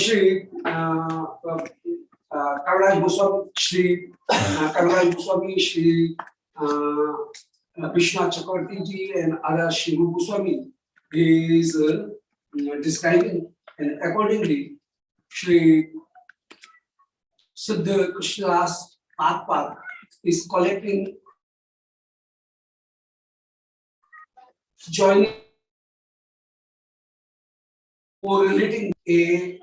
Sri Kaviraj Goswami, Sri Kaviraj Goswami, Sri Krishna Chakravarti ji, and other Sri Rupa Goswami is describing, and accordingly, Sri Siddha Krsnadasa Tatapada is collecting, joining or relating a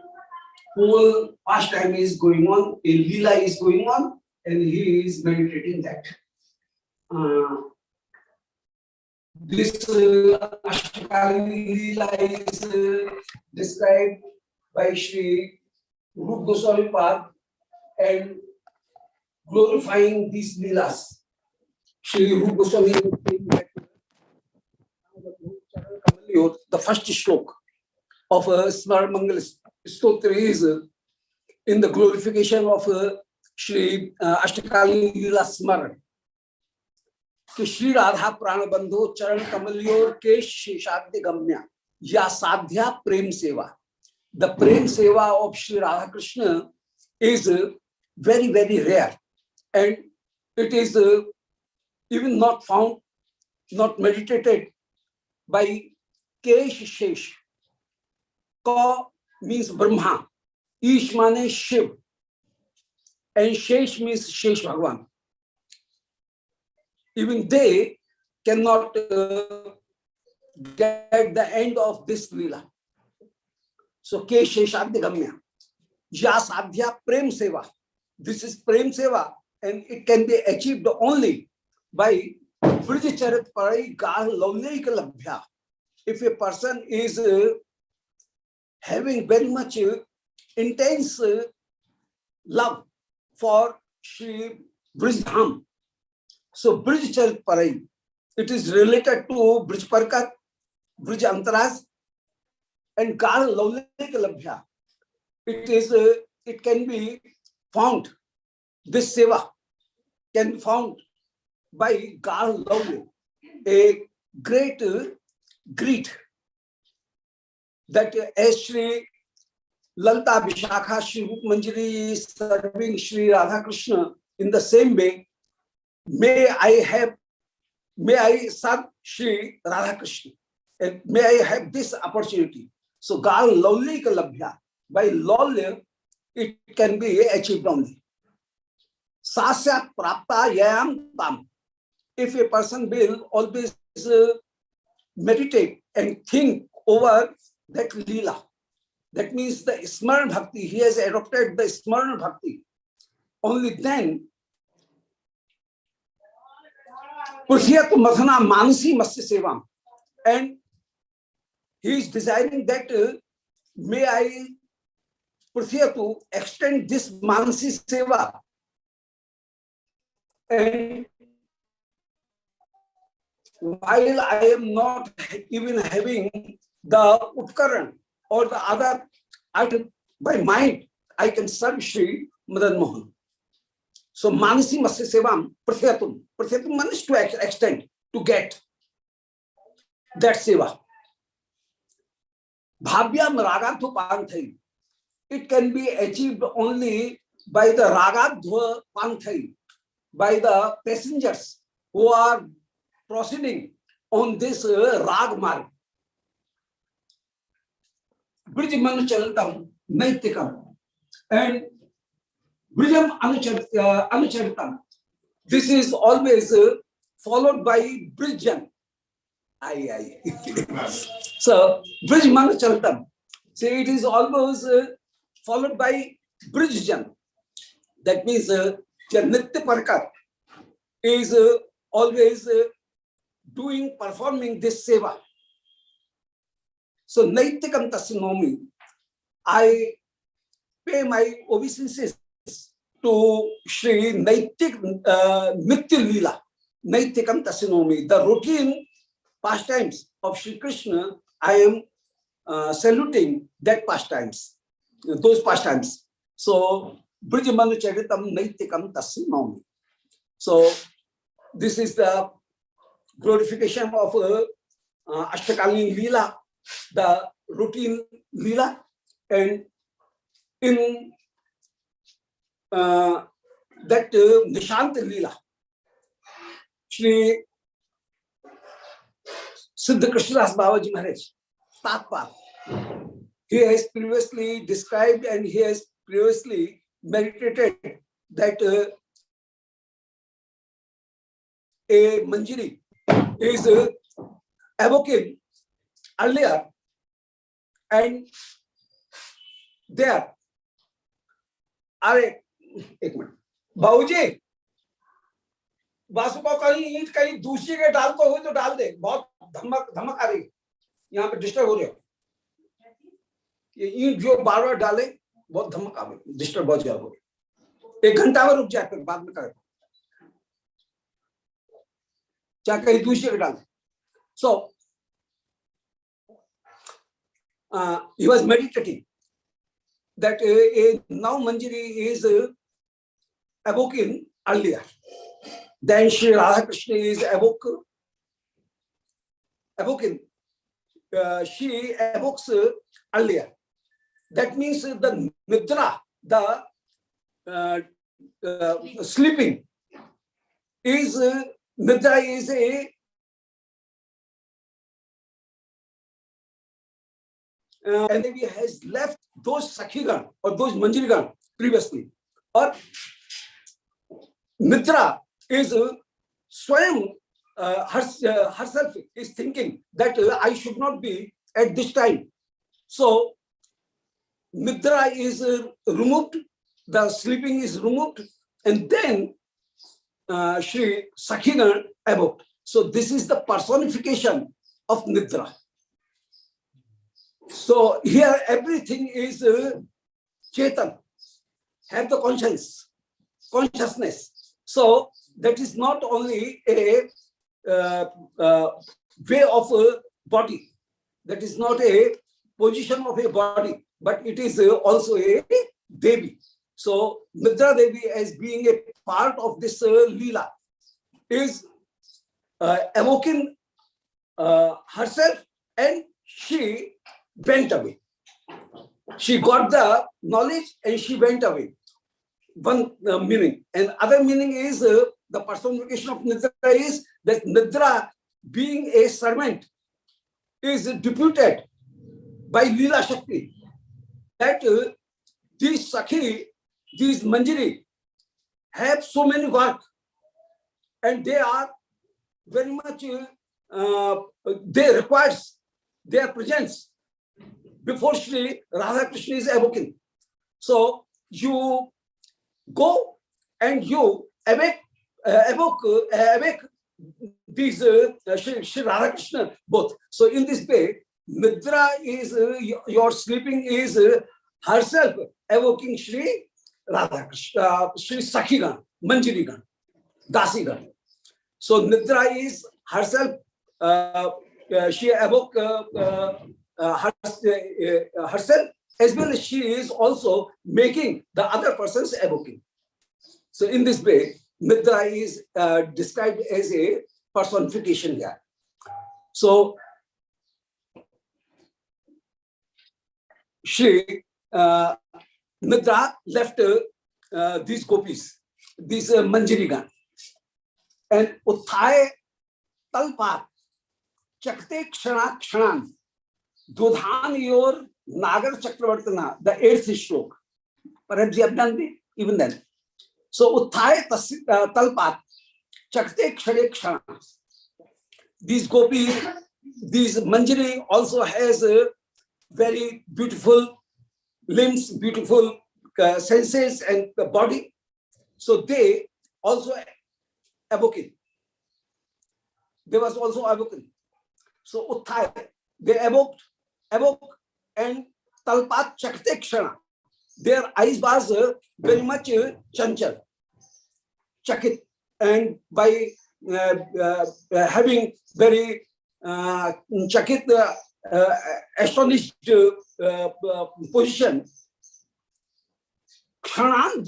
whole pastime is going on, a lila is going on, and he is meditating that. This asta-kaliya-lila is described by Sri Rupa Goswami Pad and glorifying these lilas. Sri Rupa Goswami, the first shlok of Smar Mangal Stotra is in the glorification of Sri asta-kaliya-lila Smar. Shri Radha Pranabandho Charan Kamalyor Kesh Sheshadya Gamya Ya Sadhya Prem Seva. The Prem Seva of Sri Radha Krishna is very, very rare, and it is even not found, not meditated by Kesh Shesh. Ka means Brahma, Ish means Shiv, and Shesh means Shesh Bhagavan. Even they cannot get the end of this lila. So, Ke Sheshadya Gamya, Ya Sadhya Prem Seva. This is Prem Seva, and it can be achieved only by Vrijacharit Parai Gah Lavleika Labhya. If a person is having very much intense love for Sri Vrindavan, so Vrijacharit Parai, it is related to Vrij Parkat, Vrij Antaras, and Gah Lavleika Labhya. It can be found, this seva can be found by Gah Lavle, a great greed that as Sri Lalita Vishakha Sri Rup Manjari is serving Sri Radha Krishna in the same way, may I serve Sri Radha Krishna, and may I have this opportunity. So Gah Lavleika Labhya, by Lavle, it can be achieved only. Sasya Prapta Yam Tam. If a person will always meditate and think over that lila, that means the Smaran Bhakti, he has adopted the Smaran Bhakti, only then Pushyat Madhana Manasi Masya Sevam, and he is desiring that may I to extend this Manasi Seva, and while I am not even having the Upkaran or the other item, by mind I can serve Sri Madan Mohan. So Manasi Masya Sevam Pratyatum. Pratyatum means to extend, to get that Seva. Bhavyam Ragadhu Panthai. It can be achieved only by the Ragadhva Panthai, by the passengers who are proceeding on this Rag Marg. Brijam Anucharitam Naitikam and Brijam Anucharitam. This is always followed by Brijam. So Brijam Anucharitam. So it is always followed by Brijjan. That means Nitya Parkat is always performing this seva. So Naitikam Tasinomi, I pay my obeisances to Sri Naitik Nitya Lila, Naitikam Tasinomi, the routine pastimes of Sri Krishna. I am saluting that pastimes, those pastimes. So Brijamanu Charitam Naitikam Tasinomi. So this is the glorification of asta-kaliya-lila, the routine lila, and in that Nishant-lila, Sri Siddha Krsnadasa Babaji Maharaj, Tatapada, he has previously described and he has previously meditated that a manjari is evoking earlier, and there are एक minute बाबूजी, बासु को कहीं ईंट कहीं दूसरी के डाल को हुई तो डाल दे, बहुत धमक धमक आ रही है, यहाँ पे डिस्टर्ब हो रही है, ये ईंट जो बार बार डाले बहुत धमक आ रही, डिस्टर्ब बहुत ज्यादा हो रही, 1 घंटा में रुक जाए फिर बाद में करें, चाहे कहीं दूसरी के डाल दे. So he was meditating that now manjari is evoking earlier, then Sri Radha Krishna is evoking, she evokes earlier. That means the nidra, the sleeping is nidra is a and he has left those sakhigan or those manjarigan previously, or nidra is swayam herself is thinking that I should not be at this time. So nidra is removed, the sleeping is removed, and then Shri Sakhigan evoked. So this is the personification of nidra. So here everything is chetan, have the consciousness. So that is not only a way of a body, that is not a position of a body, but it is also a Devi. So Nidra Devi, as being a part of this Leela, is evoking herself, and she went away. She got the knowledge and she went away. One meaning. And other meaning is the personification of Nidra is that Nidra, being a servant, is deputed by Leela Shakti. That these Sakhi, these Manjari have so many work, and they are very much, they requires their presence before Sri Radha Krishna is evoking. So you go and you evoke these Sri Radha Krishna both. So in this way, Nidra is your sleeping is herself evoking Sri Radha Krishna, Sri Sakhigan, Manjarigan, Dasigan. So Nidra is herself, she evoke herself, as well as she is also making the other persons evoking. So in this way, Nidra is described as a personification here. So Shri Nidra left these gopis, these Manjarigan, and Utthaya Talpat Chakte Kshana Kshanan Dodhan Yor Nagar Chakravartana, the 8th stroke. Perhaps you have done it even then. So Utthaya Talpat Chakte Kshane Kshana. These gopis, these Manjari also has very beautiful limbs, beautiful senses and the body. So they also evoking. There was also evoking. So Utthaya, they evoke and Talpat Chakte Kshana. Their eyes was very much chanchal, chakit, and by having very chakit, astonished position, Kshanan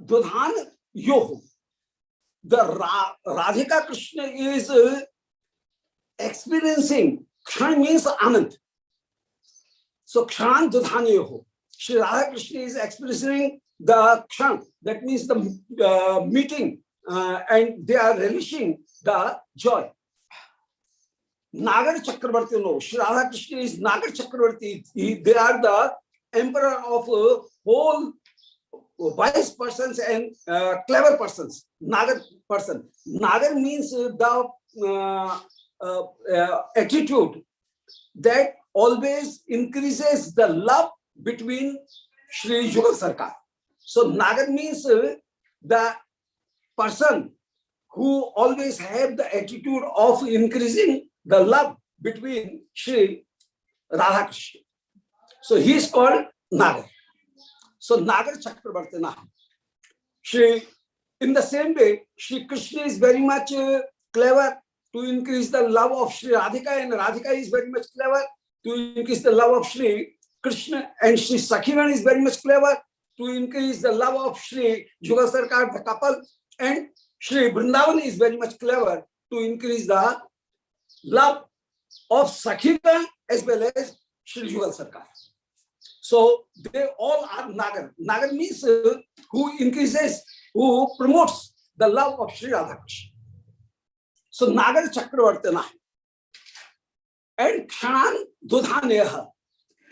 Dodhan Yoho. The Radhika Krishna is experiencing. Kshan means Anand. So Kshan Dodhan Yoho. Sri Radha Krishna is experiencing the kshan, that means the meeting, and they are relishing the joy. Nagar Chakravarti, no, Sri Radha Krishna is Nagar Chakravarti. They are the emperor of whole wise persons and clever persons. Nagar person. Nagar means the attitude that always increases the love between Sri Yugal Sarkar. So Nagar means the person who always have the attitude of increasing the love between Sri Radha Krishna. So he is called Nagar. So Nagar Chakravarti. Shri, in the same way, Shri Krishna is very much clever to increase the love of Shri Radhika, and Radhika is very much clever to increase the love of Shri Krishna, and Shri Sakhigan is very much clever to increase the love of Shri Yugal Sarkar, the couple, and Shri Vrindavan is very much clever to increase the love of Sakhigan as well as Shri Yugal Sarkar. So they all are Nagar. Nagar means who increases, who promotes the love of Sri Radha Krishna. So Nagar Chakravartana. And Kshan Dudhaneha,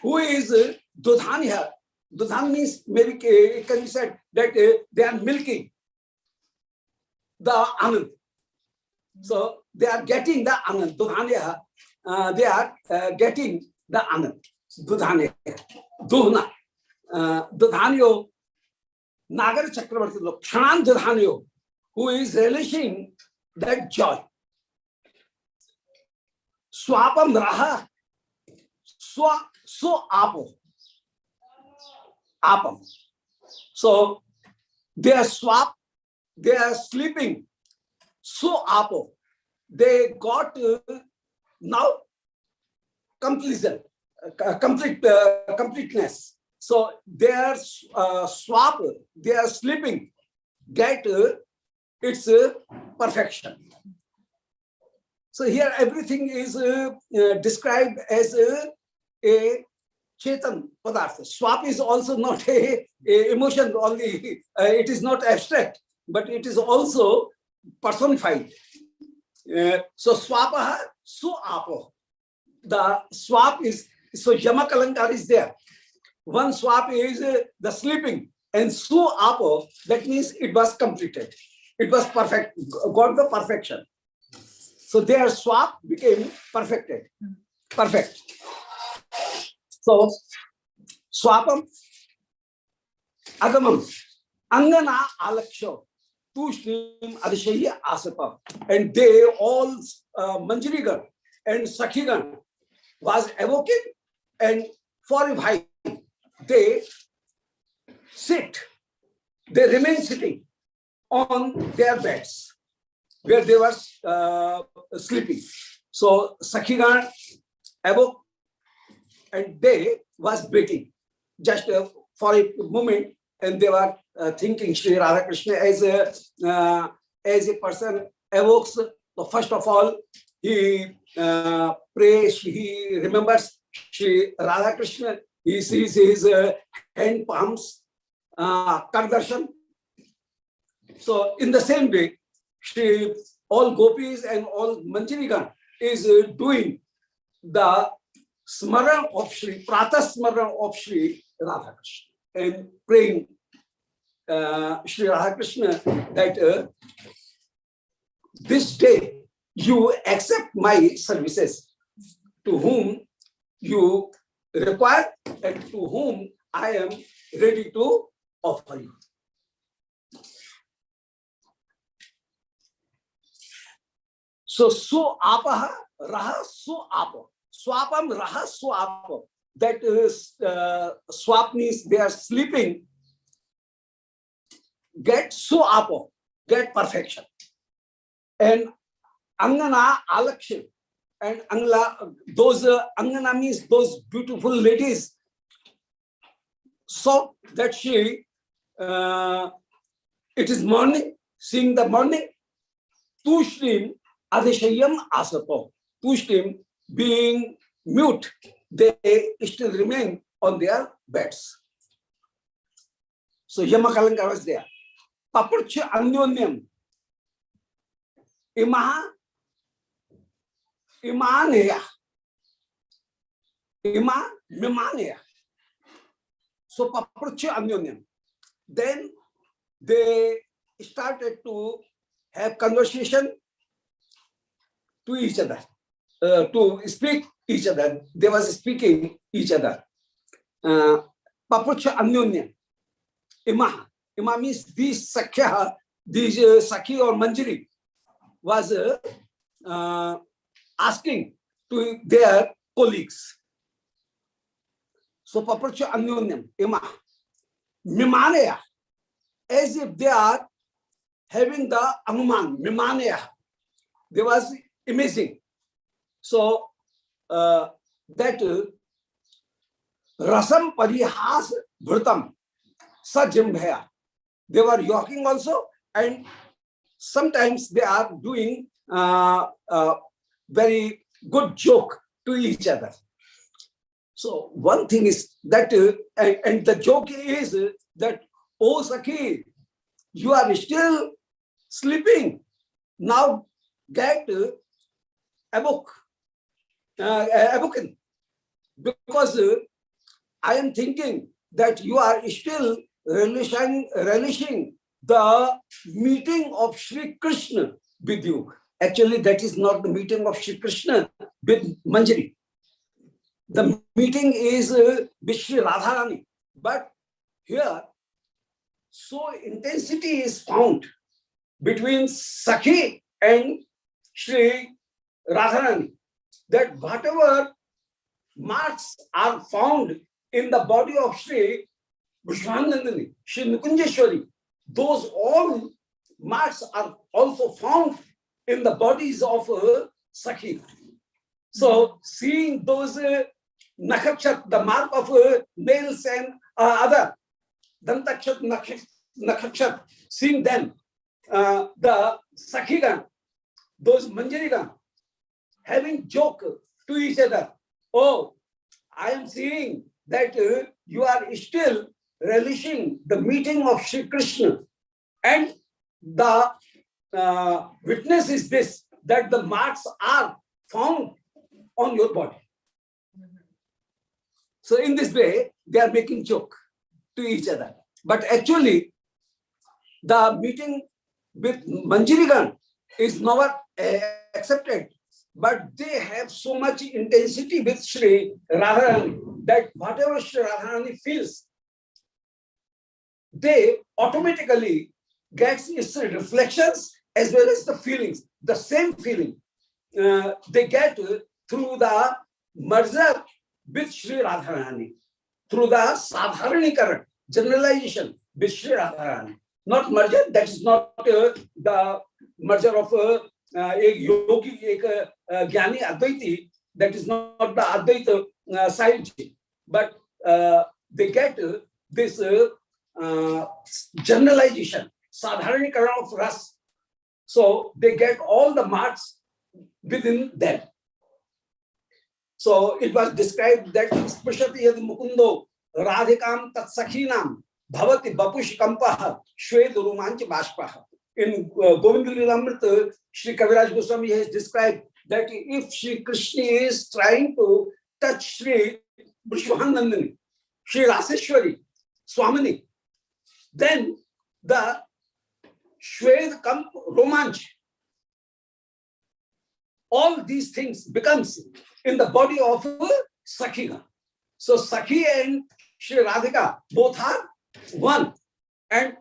who is Dudhaneha. Dudhan means, maybe it can be said that they are milking the Anand. So they are getting the Anand. Dudhaneha, they are getting the Anand. Dudhaneha. Duhna. Dudhanyo, Nagar Chakravarti, Kshan Dudhanyo, who is relishing that joy. Swapam Raha, so apo. Apam. So they are they are sleeping. So apo. They got now completion, completeness. So they are swap, they are sleeping, get its perfection. So here everything is described as a Chetan Padartha. Swap is also not a emotion only. It is not abstract, but it is also personified. So swapaha suapo. The swap is, so Yamakalangar is there. One swap is the sleeping, and suapo, that means it was completed. It was perfect, got the perfection. So their swap became perfected. Perfect. So, swapam, agamam, angana alaksho, tushnim adishaya asapa. And they all, Manjarigan and Sakhigan was evoking, and for a while they sit, they remain sitting on their beds where they were sleeping. So Sakhigan awoke, and they was waiting just for a moment, and they were thinking Sri Radha Krishna as a person evokes. So first of all, he prays, he remembers Sri Radha Krishna, he sees his hand palms, Kardarshan. So in the same way, all gopis and all Manjarigan is doing the Smaran of Shri, Prata Smaran of Shri Radha Krishna, and praying Shri Radha Krishna that this day you accept my services, to whom you require and to whom I am ready to offer you. So apaha raha apa. Swapam raha swapa. That is swap means they are sleeping. Get apa, get perfection. And angana alaksha. And angla, those angana means those beautiful ladies. So that she, it is morning, seeing the morning. Tushrim adeshayam asapo. Tushrim, being mute, they still remain on their beds. So Yamakalanka was there. Papucha Anyonyam. Imanaya. Mimanaya. So Papucha Anyonyam. Then they started to have conversation to each other, to speak each other. They was speaking each other. Papucha Anyonyam. Ima means these Sakya, these Sakhi or Manjari was asking to their colleagues. So Papucha Anyonyam, Ima. Mimanaya, as if they are having the Anuman, Mimanaya. They was imaging. So that Rasam Parihas Bhrutam Sajambhaya. They were yoking also, and sometimes they are doing very good joke to each other. So one thing is that, and the joke is that, oh Sakhi, you are still sleeping. Now get awoken, because I am thinking that you are still relishing the meeting of Sri Krishna with you. Actually, that is not the meeting of Sri Krishna with Manjari. The meeting is with Sri Radharani. But here, so intensity is found between Sakhi and Sri Radharani, that whatever marks are found in the body of Sri Vrindavan, Sri Nukunjeshwari, those all marks are also found in the bodies of Sakhi. So seeing those nakakshat, the mark of nails and other dantakshat, nakakshat, seeing them, the Sakhigan, those Manjarigan, having joke to each other. Oh, I am seeing that you are still relishing the meeting of Sri Krishna, and the witness is this, that the marks are found on your body. So in this way, they are making joke to each other. But actually, the meeting with Manjarigan is never accepted. But they have so much intensity with Sri Radharani that whatever Sri Radharani feels, they automatically get its reflections as well as the feelings, the same feeling. They get through the merger with Sri Radharani, through the Sadharanikaran, generalization with Sri Radharani. Not merger, that is not the merger of a yogi, a Jnani Advaiti, that is not the Advaita side, but they get this generalization, Sadharanikaran of Ras. So they get all the marks within them. So it was described that Spashati yad Mukundo Radhikam tat Sakhinam Bhavati Bapush Kampaha Shwed Rumanch Bashpaha. In Govindalilamrita, Sri Kaviraj Goswami has described that if Sri Krishna is trying to touch Sri Vishwanandani, Sri Raseshwari, Swamini, then the Shwed Kamp Romanch, all these things becomes in the body of Sakhi. So Sakhi and Sri Radhika both are one, and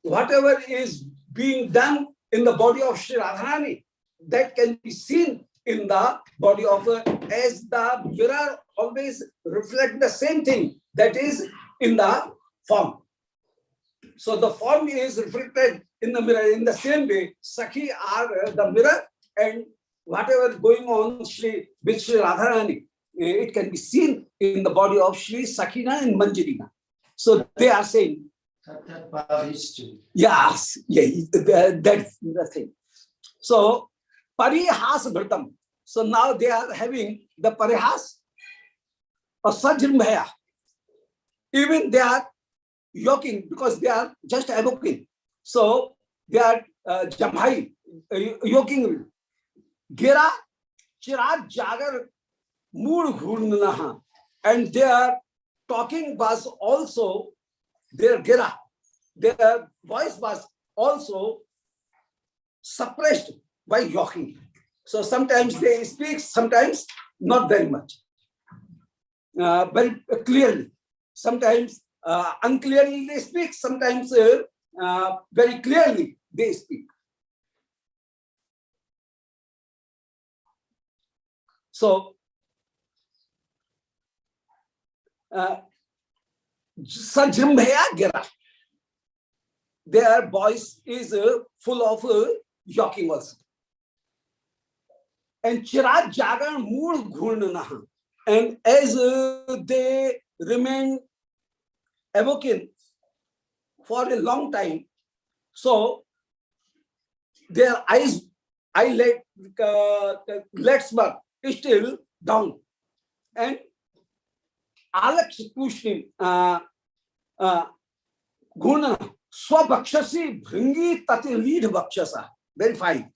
whatever is being done in the body of Sri Radharani, that can be seen in the body of as the mirror always reflects the same thing, that is in the form. So the form is reflected in the mirror in the same way. Sakhi are the mirror, and whatever is going on with Sri Radharani, it can be seen in the body of Sri Sakhina and Manjarina. So they are saying, yes, that's the thing. So parihas bhritam. So now they are having the parihas or sajrimbhaya. Even they are yoking because they are just evoking. So they are jamhai, yoking. Gira, chirag jagar, mood ghurnaha. And their talking was also, their gira, their voice was also suppressed by yoking. So sometimes they speak, sometimes not very much, very clearly. Sometimes unclearly they speak, sometimes very clearly they speak. So, Sajrimbhaya Gira, their voice is full of yoking also. And Chirag Jagan Mood Ghurnanaha. And as they remain evoking for a long time, so their eyelid were still down. And Alex Pushnim Ghurnana Swabhakshasi Bringi Tati Lead Bhakshasa. Very fine.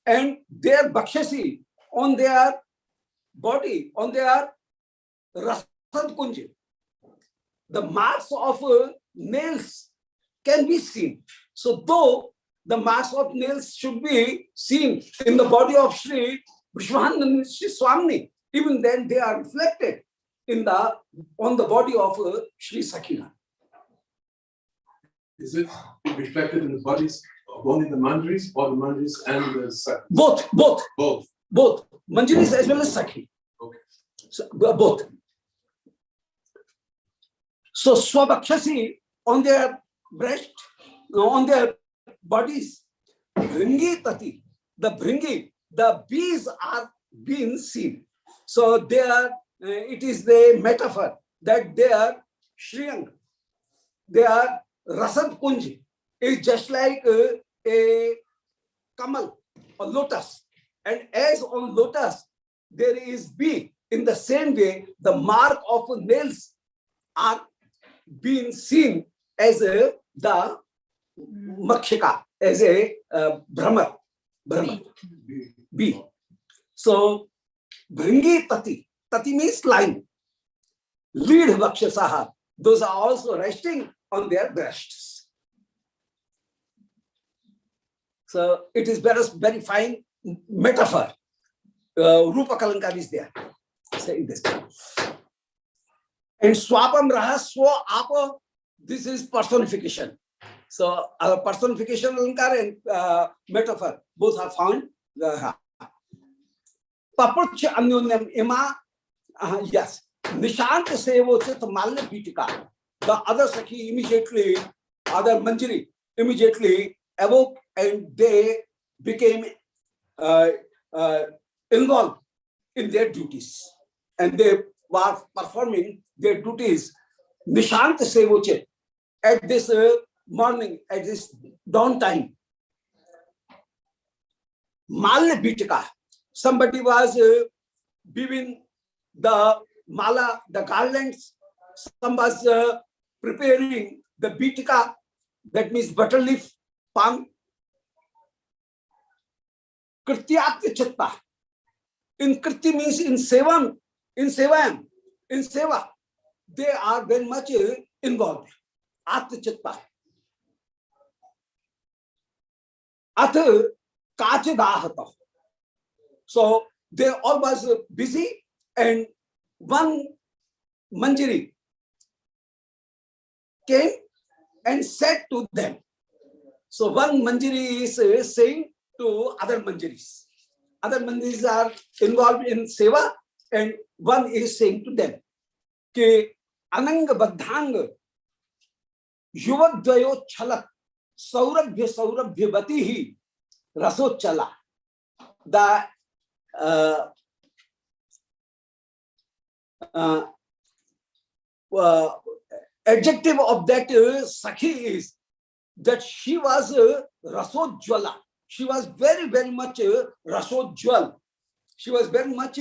And their Bhakshasi on their body, on their Rasad Kunji, the marks of nails can be seen. So though the marks of nails should be seen in the body of Sri Vishwananda Swami, even then they are reflected in on the body of Sri Sakina. Is it reflected in the bodies of only the Manjaris or the Manjaris and the Sakhi? Both. Manjaris as well as Sakhi. Okay. So, both. So Swabhakshasi on their breast, on their bodies, Bringi Tati, the bees are being seen. So they are, it is the metaphor that they are Shriyang, they are Rasad Kunji, is just like a kamal or lotus. And as on lotus, there is bee. In the same way, the mark of nails are being seen as the makshika, as a brahma, bee. So, Bringi Tati. Tati means line. Lead Vakshasaha. Those are also resting on their breasts. So it is very fine metaphor. Rupa Kalankar is there. Saying this. And Swapam Raha Swa Apa, this is personification. So personification Alankar and metaphor, both are found. Papuch Anyonyam Ima, yes. Nishant Sevochit Malya Pitika. The other Sakhi immediately, other Manjari immediately awoke and they became involved in their duties. And they were performing their duties. Nishant Sevochit at this morning, at this dawn time. Malya Pitika. Somebody was weaving the mala, the garlands. Some was preparing the bitika, that means butter leaf, palm. Krityatya chitta. In kriti means in sevam, in seva. They are very much involved. Atya chitta. Atha kachadahata. So they all was busy, and one Manjari came and said to them. So one Manjari is saying to other Manjaris. Other Manjaris are involved in seva, and one is saying to them, Ke Anang Badhang Yuvadvayo Chalak Saurabhya Batihi Raso Chala. The adjective of that Sakhi is that she was Rasojwala. She was very, very much Rasojwal. She was very much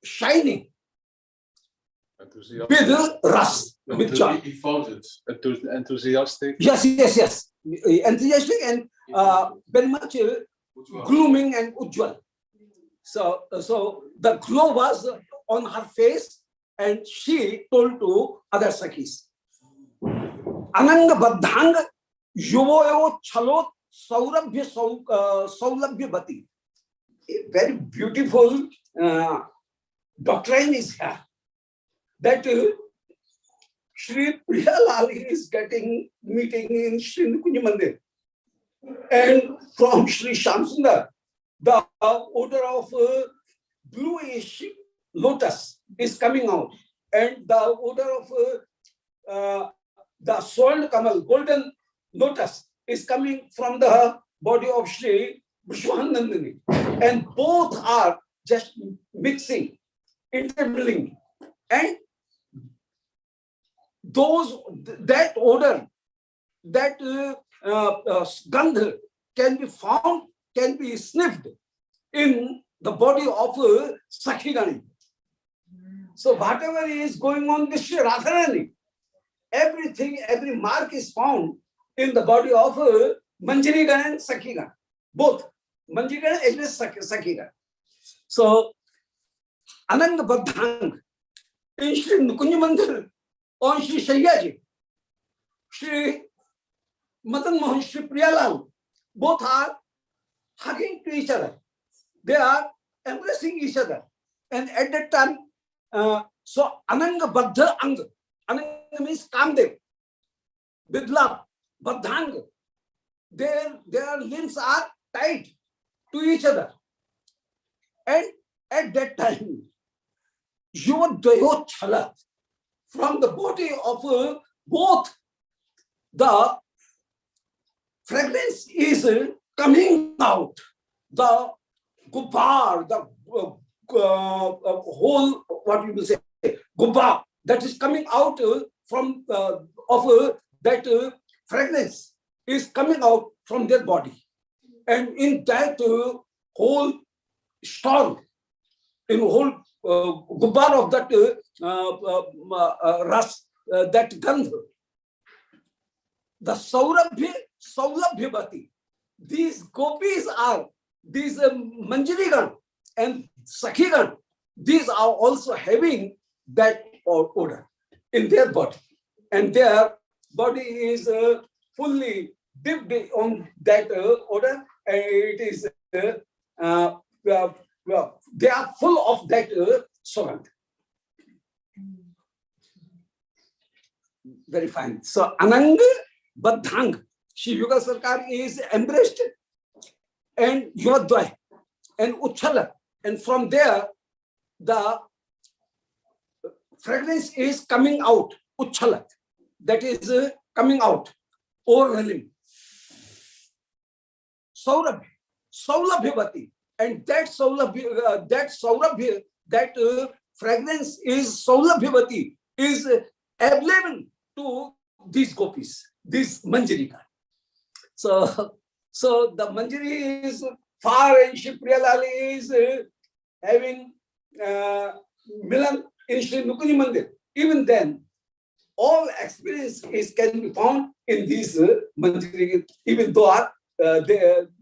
shining. with ras, with joy. Devoted. Enthusiastic. Yes, yes, yes. Enthusiastic and very much glooming and ujjwal. So the glow was on her face, and she told to other Sakhis, Anang Baddhang Yuvoyo Chalot Saurabhya Saulabhya Bati. A very beautiful doctrine is here that Sri Priyalali is getting meeting in Sri Nikunj Mandir, and from Sri Shamsundar, the odor of bluish lotus is coming out, and the odor of the soiled kamal, golden lotus, is coming from the body of Sri Vishwanandani, and both are just mixing, intermingling, and that odor, that gandha can be found, can be sniffed in the body of Sakhigani. So whatever is going on with Sri Radharani, everything, every mark is found in the body of Manjarigan and Sakhigan, both Manjarigan as well as Sakhigan. So Anang Baddhang in Sri Nikunj Mandir on Sri Shayyaji, Sri Madan Mohan, Sri Priyalal, both are hugging to each other. They are embracing each other. And at that time, so Ananga Baddha Ang, Ananga means Kamdev, with love, Baddhang, their limbs are tied to each other. And at that time, Yuvadoyo Chala, from the body of both, the fragrance is coming out. The gubar, the whole, what you will say, gubar, that is coming out from that fragrance is coming out from their body. And in that whole storm, in whole gubar of that ras, that gandha, the Saulabhyabhati, these gopis are, these Manjarigan and Sakhigan, these are also having that odor in their body. And their body is fully dipped on that odor, and it is, they are full of that sugandh. Very fine. So Anang Baddhang, Shri Yuga Sarkar is embraced, and Yodvai and Uchala, and from there the fragrance is coming out, Uchala, that is coming out, overwhelming. Saurabh, Saulabhyavati, and that Saurabhya, that fragrance is Saulabhyavati, is available to these gopis, these Manjarika. So the Manjari is far, and Shri Priyalali is having Milan in Sri Nikunj Mandir. Even then, all experience can be found in these Manjari, even though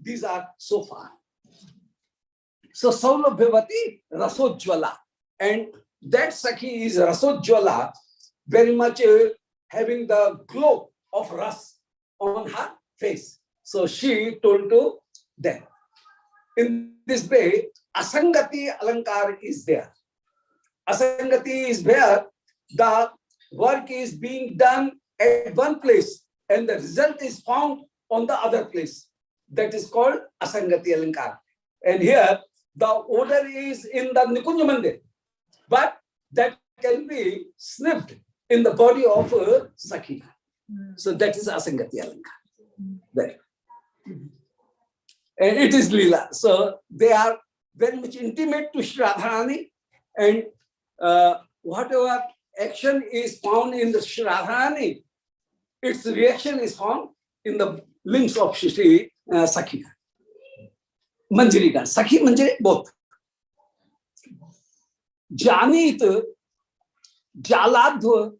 these are so far. So Saulabhyavati Rasojjwala, and that Sakhi is Rasojjwala, very much having the glow of ras on her face. So she told to them. In this way, Asangati Alankar is there. Asangati is where the work is being done at one place and the result is found on the other place. That is called Asangati Alankar. And here, the odor is in the Nikunj Mandir, but that can be sniffed in the body of Sakhi. So that is Asangati Alankar. There. And it is Leela. So they are very much intimate to Sri Radharani, and whatever action is found in the Sri Radharani, its reaction is found in the limbs of Sri Sakhi. Manjarigan, Sakhi, Manjari, both. Janit Jaladhva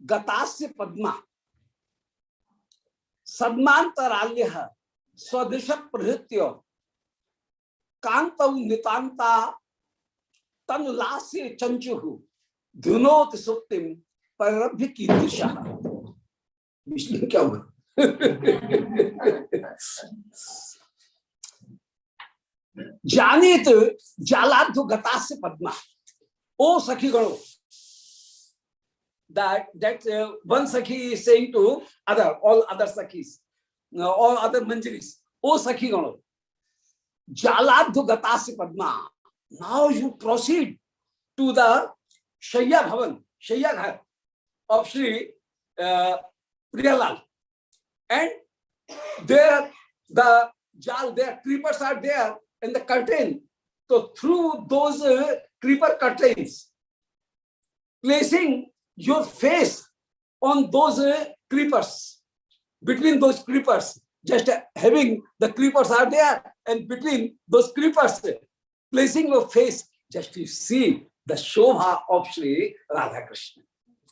gatasya padma sadmantaralyaha swadisha prahitya kantav nitanta tanlasya chanchuhu dhunot suptim parabhya kidushaha. इसमें क्या हुआ? जानित जालाधु गतास्य Padma. O Sakhi Gano. That one Sakhi is saying to all other Sakhis, all other Manjaris. O Sakhi Gano. Jaladhu gatasya padma. Now you proceed to the Shayya Bhavan, Shayya Ghar of Sri Priyalal, and there the jal, their creepers are there in the curtain. So through those creeper curtains, placing your face on those creepers, between those creepers, just having the creepers are there, and between those creepers, placing your face, just to see the Shobha of Sri Radha Krishna.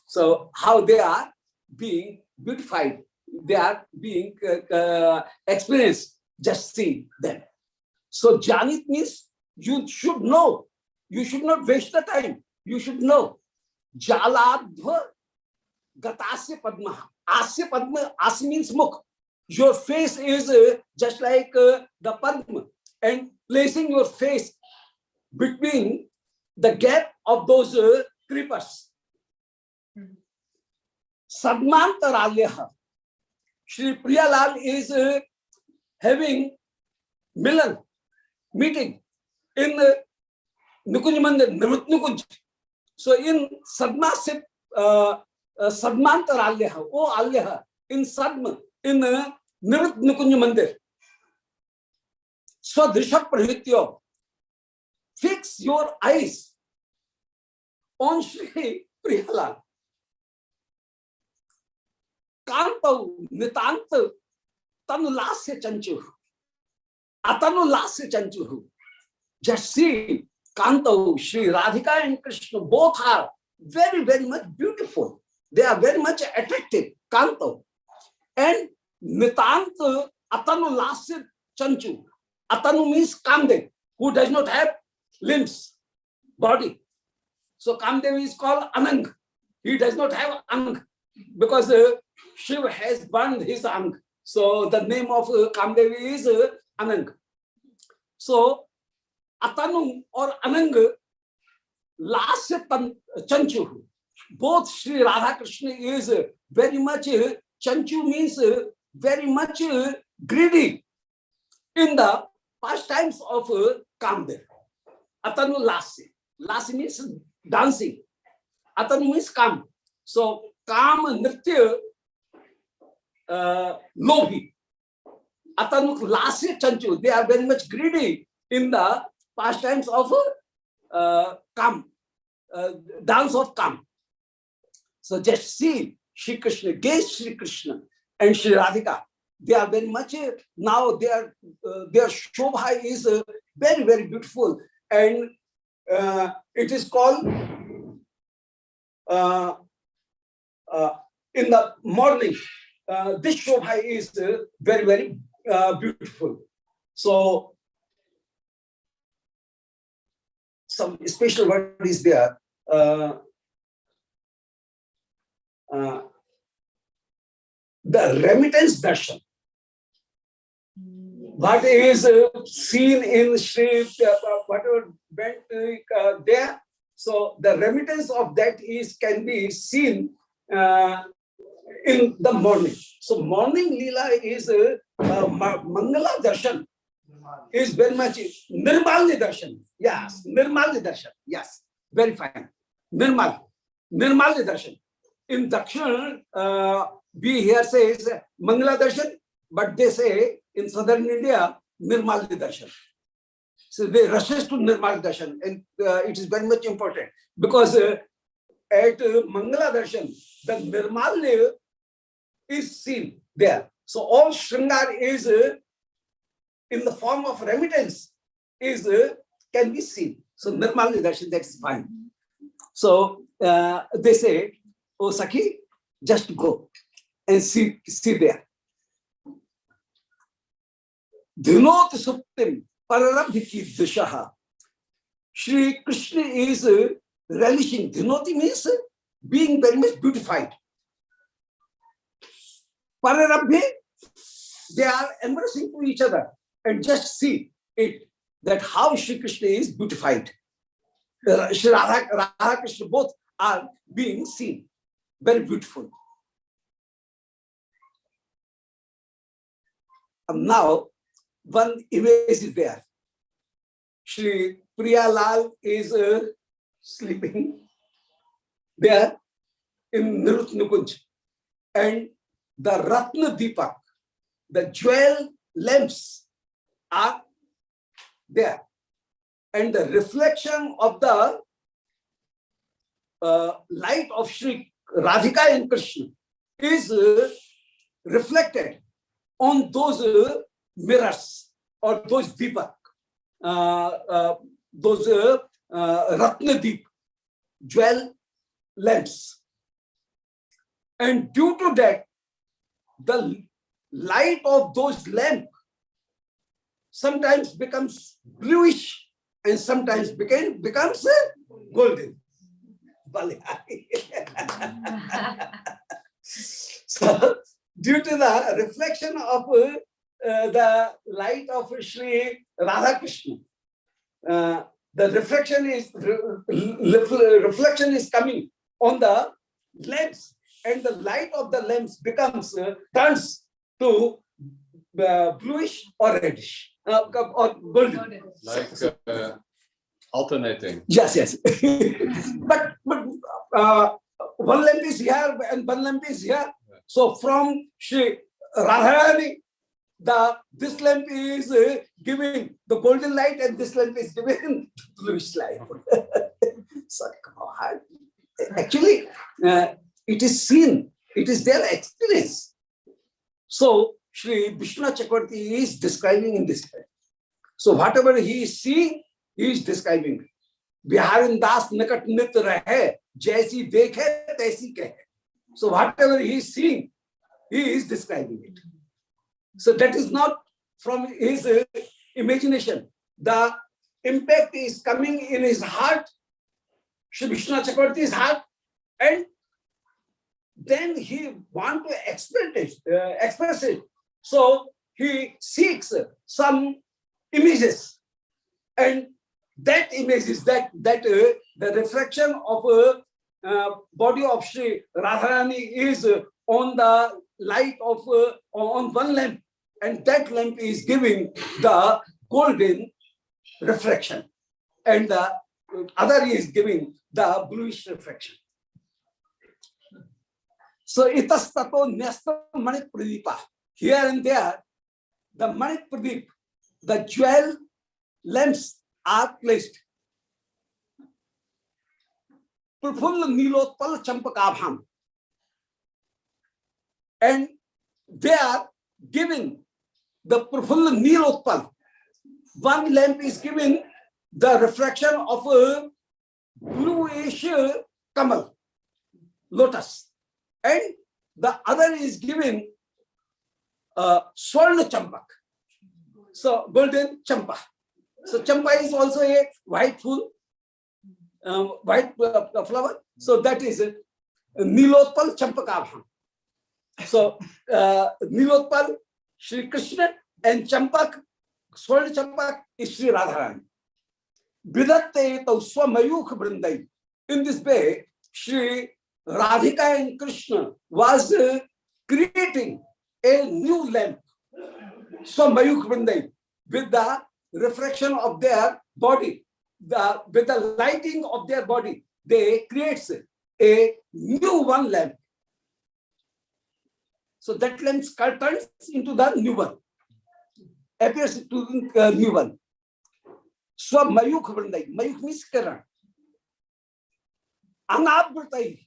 So how they are being beautified, they are being experienced, just see them. So Janit means you should know, you should not waste the time, you should know. Jaladhva gatasya padma. Asya padma, asya means mukh. Your face is just like the padma, and placing your face between the gap of those creepers. Sadmantaralyaha. Shri Priyalal is having milan, meeting in Nikunj Mandir, Nivrit Nikunj. So in Sadma Sadmantaralyaha, O Alyaha, in Sadma, in Nivrit Nikunj Mandir. Swadrisha Prahitya. Fix your eyes on Shri Priyalal. Kantav nitanta tanulasya chanchuhu. Atanulasya chanchuhu. Just see, Kantav, Shri Radhika and Krishna both are very, very much beautiful. They are very much attractive. Kantav. And nitanta atanulasya chanchu. Atanu means Kamdev, who does not have limbs, body. So Kamdev is called Anang. He does not have Ang, because Shiva has burned his Ang. So the name of Kamdev is Anang. So Atanu or Anang, Lasya Chanchu. Both Sri Radha Krishna is very much, Chanchu means very much greedy in the pastimes of Kamdev. Atanu Lasya. Lasya means dancing. Atanu means Kam. So Kam Nritya Lobhi. Atanu Lasya Chanchu. They are very much greedy in the pastimes of Kam, dance of Kam. So just see Shri Krishna, gaze Shri Krishna and Shri Radhika. They are very much, now their Shobha is very, very beautiful. And it is called in the morning. This Shobha is very, very beautiful. So some special word is there. The remittance darshan. What is seen in Sri, whatever went there. So the remittance of that can be seen in the morning. So morning Leela is Mangala Darshan, is very much Nirmalni Darshan. Yes, Nirmalni Darshan. Yes, very fine. Nirmalni Darshan. In Dakshin, we here says Mangala Darshan, but they say in southern India, Nirmalni Darshan. So they rushes to Nirmalni Darshan, and it is very much important because at Mangala Darshan, the Nirmalni is seen there. So all Shringar is in the form of remittance can be seen. So Nirmalni Darshan, that is fine. So they say, "Oh Sakhi, just go and see there." Dhinot suptim pararabhiki dishaha. Shri Krishna is relishing. Dhinoti means being very much beautified. Pararabhi, they are embracing to each other, and just see it, that how Shri Krishna is beautified. Shri Radha Krishna both are being seen. Very beautiful. And now one image is there. Shri Priya Lal is sleeping there in Nirut Nukunj, and the Ratna Deepak, the jewel lamps are there, and the reflection of the light of Shri Radhika and Krishna is reflected on those mirrors or those Deepak, those Ratna Deep, jewel lamps. And due to that, the light of those lamps sometimes becomes bluish and sometimes becomes golden. So, due to the reflection of the light of Shri Radha Krishna, the reflection is coming on the lamps, and the light of the lamps becomes turns to bluish or reddish or golden. Like alternating. Yes. but one lamp is here and one lamp is here. So from Shri Radharani, this lamp is giving the golden light, and this lamp is giving bluish light. Sorry, actually, it is seen. It is their experience. So Shri Vishnu Chakravarti is describing in this way. So whatever he is seeing, he is describing. Biharin Das Nakat Nit Rahe, Jaisi Dekhe, Taisi Kahe. So whatever he is seeing, he is describing it. So that is not from his imagination. The impact is coming in his heart, Shri Vishnu Chakravarti's heart, and then he wants to express it. So he seeks some images, and that image is that the reflection of body of Shri Radharani is on the light of on one lamp, and that lamp is giving the golden reflection, and the other is giving the bluish reflection. So itastato nesta manik pradipa. Here and there, the manik pradip, the jewel lamps are placed. Prafulla nilotpal champakabham. And they are giving the Prafulla nilotpal. One lamp is giving the reflection of a bluish kamal, lotus. And the other is giving Swarna Champak. So golden champa. So champa is also a white full, white flower. So that is Nilotpal Champakabham. So Nilotpal, Shri Krishna, and Champak, Swarna Champak is Shri Radharani. Vidatte tau swamayukh vrindai. In this way, Shri Radhika and Krishna was creating a new lamp, Swamayukh vrindai, with the reflection of their body, with the lighting of their body, they creates a new one lamp. So that lamp turns into the new one, appears to the new one. Swamayukh vrindai, mayukh means karan. Anabhratai,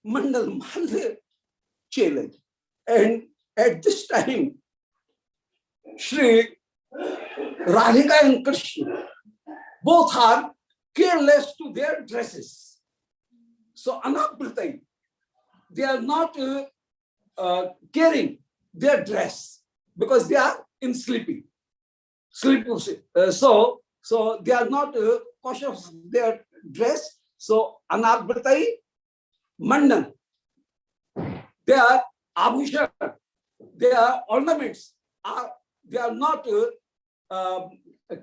mandal mandal challenge. And at this time, Shri Radhika and Krishna both are careless to their dresses. So anabritai, they are not caring their dress because they are in sleeping. So they are not cautious of their dress. So anabritai mandan, they are abhushan, they are ornaments. They are not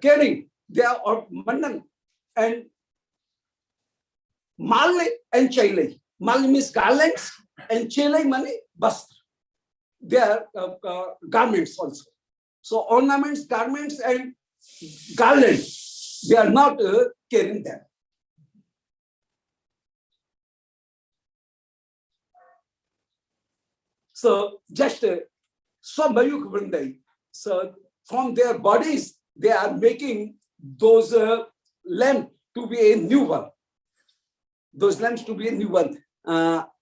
caring. They are mandan and malli and chailai. Malli means garlands and chailai means bastra. They are garments also. So ornaments, garments and garlands, they are not caring them. So just Swamayuk Vrindai. So from their bodies, they are making those lamps to be a new one. Those lamps to be a new one.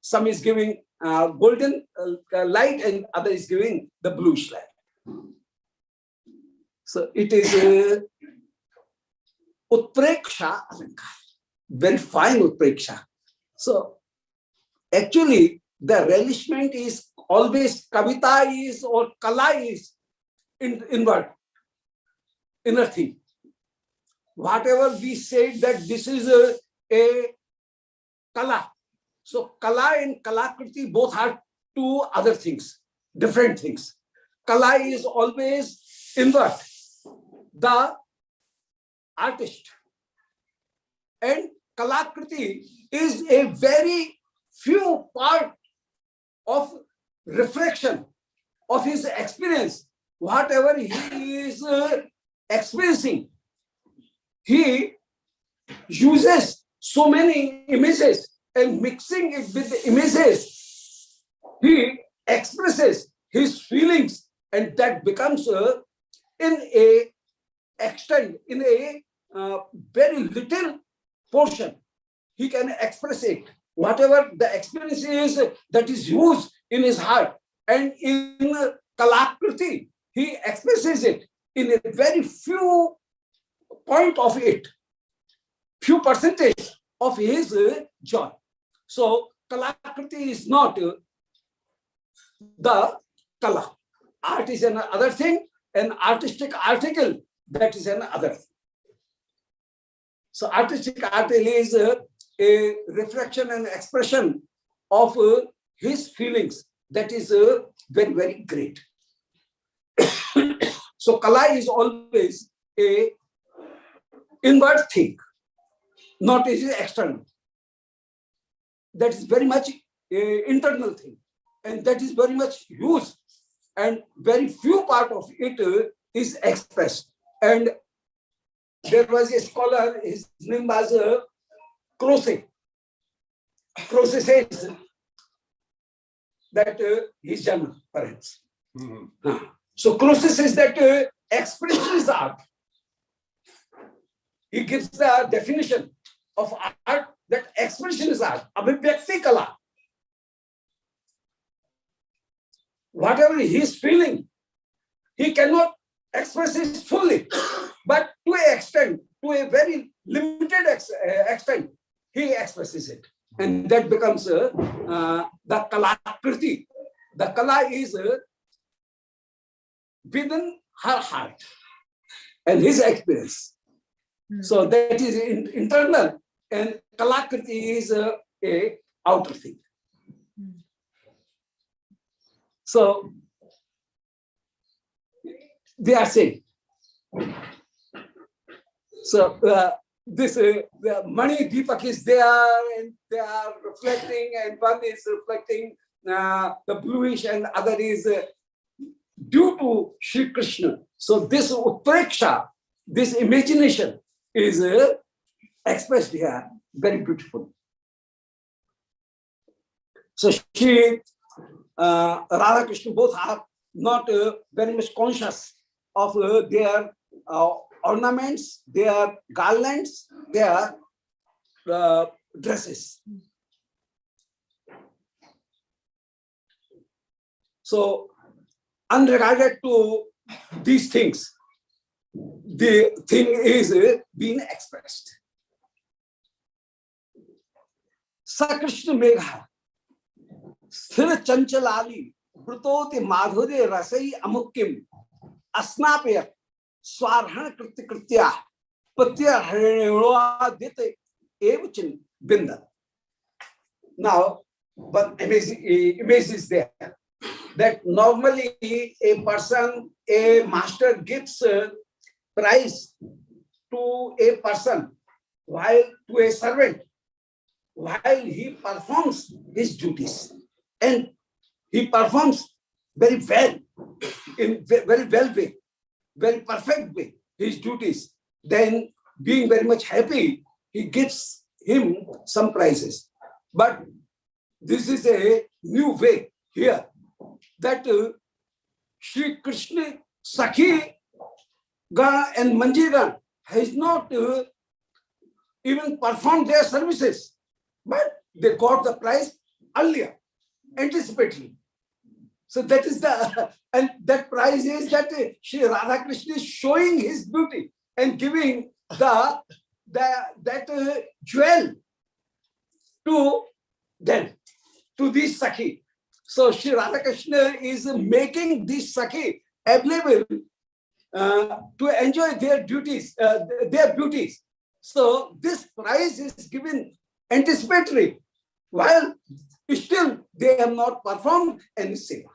Some is giving golden light and other is giving the bluish light. So it is Utpreksha Alankar. Very fine Utpreksha. So actually the relishment is always Kavita is or Kala is inward, inner thing. Whatever we say that this is a Kala. So Kala and Kalakriti both are two other things, different things. Kala is always inward, the artist. And Kalakriti is a very few part of reflection of his experience. Whatever he is experiencing, he uses so many images and mixing it with the images, he expresses his feelings, and that becomes in a extent, in a very little portion, he can express it. Whatever the experience is that is used in his heart, and in Kalakriti, he expresses it in a very few point of it, few percentage of his joy. So Kalakriti is not the Kala. Art is another thing, an artistic article, that is another thing. So artistic article is a reflection and expression of his feelings. That is very, very great. So Kala is always a inward thing, not is external. That is very much a internal thing, and that is very much used, and very few part of it is expressed. And there was a scholar, his name was Croce. Croce says that his German, perhaps. So Croce says that expression is art. He gives the definition of art, that expression is art. Abhivyakti kala. Whatever he is feeling, he cannot express it fully, but to an extent, to a very limited extent, he expresses it. And that becomes the Kalakriti. The Kala is within her heart and his experience. So that is internal, and Kalakriti is a outer thing. So they are saying, so this Mani Deepak is there, and they are reflecting, and one is reflecting the bluish, and other is due to Sri Krishna. So this Utpreksha, this imagination is expressed here very beautifully. So Sri Radha Krishna both are not very much conscious of their ornaments, their garlands, their dresses. So unregarded to these things, the thing is being expressed. Krishna Megha, Sthira Chanchalali, Brutoti Madhurya Rasai Amukim, Asnapya, Swarhana Kriti Kritya, Patya Harinua Dite, Evichin Binda. Now, but image is there that normally a person, a master gives a prize to a person while to a servant while he performs his duties, and he performs very well, in very well way, very perfect way his duties. Then, being very much happy, he gives him some prizes. But this is a new way here that Sri Krishna Sakhi Gana and Manjira has not even performed their services, but they got the prize earlier, anticipately. So that is the, and that prize is that Sri Radha Krishna is showing his beauty and giving that jewel to them, to these Sakhi. So Sri Radha Krishna is making these Sakhi available to enjoy their duties, their beauties. So this prize is given anticipatory, while still they have not performed any seva.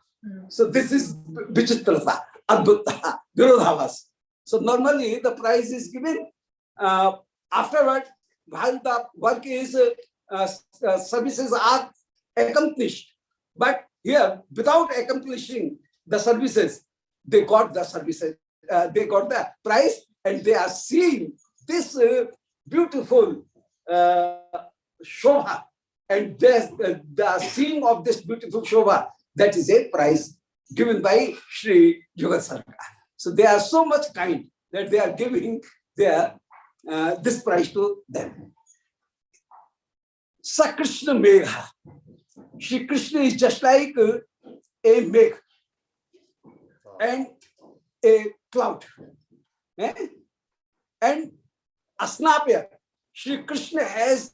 So this is Vichitrata, Adbhuta, Virodhavas. So normally the prize is given afterward, while the work is, services are accomplished. But here, without accomplishing the services, they got the services, they got the prize, and they are seeing this beautiful Shobha, and the seeing of this beautiful Shobha, that is a prize given by Sri Jugat Sarkar. So they are so much kind that they are giving their this prize to them. Sa Krishna Megha. Shri Krishna is just like a meg and a cloud. And Asnapya, Shri Krishna has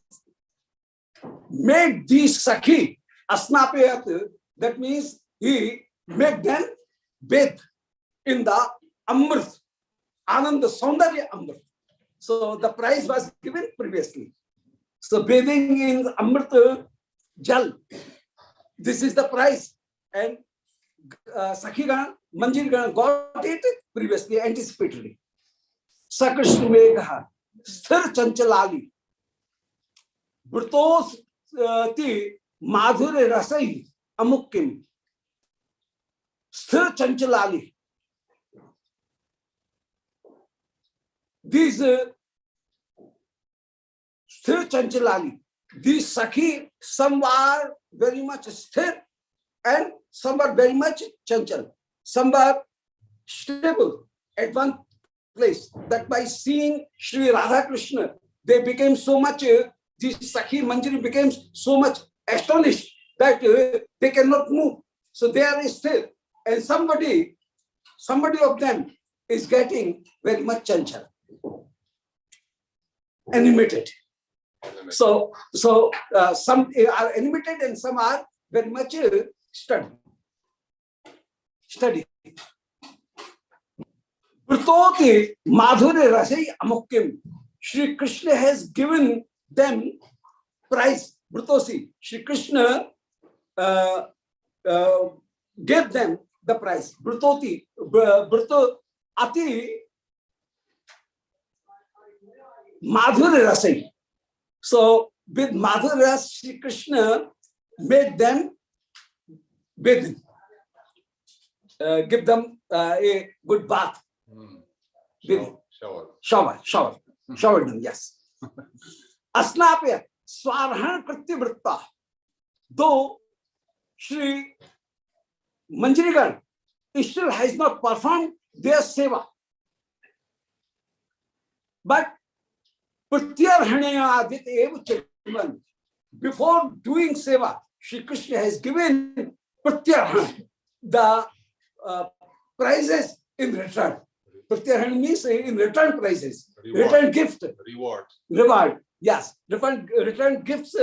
made these Sakhi, Asnapya, that means he made them bathe in the Amrit, Ananda Saundarya Amrit. So the prize was given previously. So bathing in Amrit Jal, this is the prize. And Sakhi Gana, Manjir Gana got it previously, anticipatory. Sa Krishna Megha, Sthir Chanchalali, Burtos Ti Madhure Rasai Amukim, Sthir Chanchalali. These Sthir Chanchalali, these Sakhi, some are very much sthir and some are very much chanchal. Some are stable at one place, that by seeing Sri Radha Krishna, they became so much, these Sakhi Manjari became so much astonished that they cannot move. So they are still. And somebody of them is getting very much chanchal, animated. So some are animated and some are very much study. Prutoti Madhurya Rasai Amukim. Shri Krishna has given them prize. Brutosi. Shri Krishna gave them the prize. Brutoti. Bruto Ati Madhurya Rasai. So with Madhurya, Shri Krishna made them bathe, give them a good bath. Shower them, yes. Asnapya, Swarhan Kriti Vritta. Though Sri Manjarigan still has not performed their seva, but before doing seva, Shri Krishna has given Pratyarhan, the prizes in return. Pratyarhan means in return prizes, return gift, reward. Yes, return gifts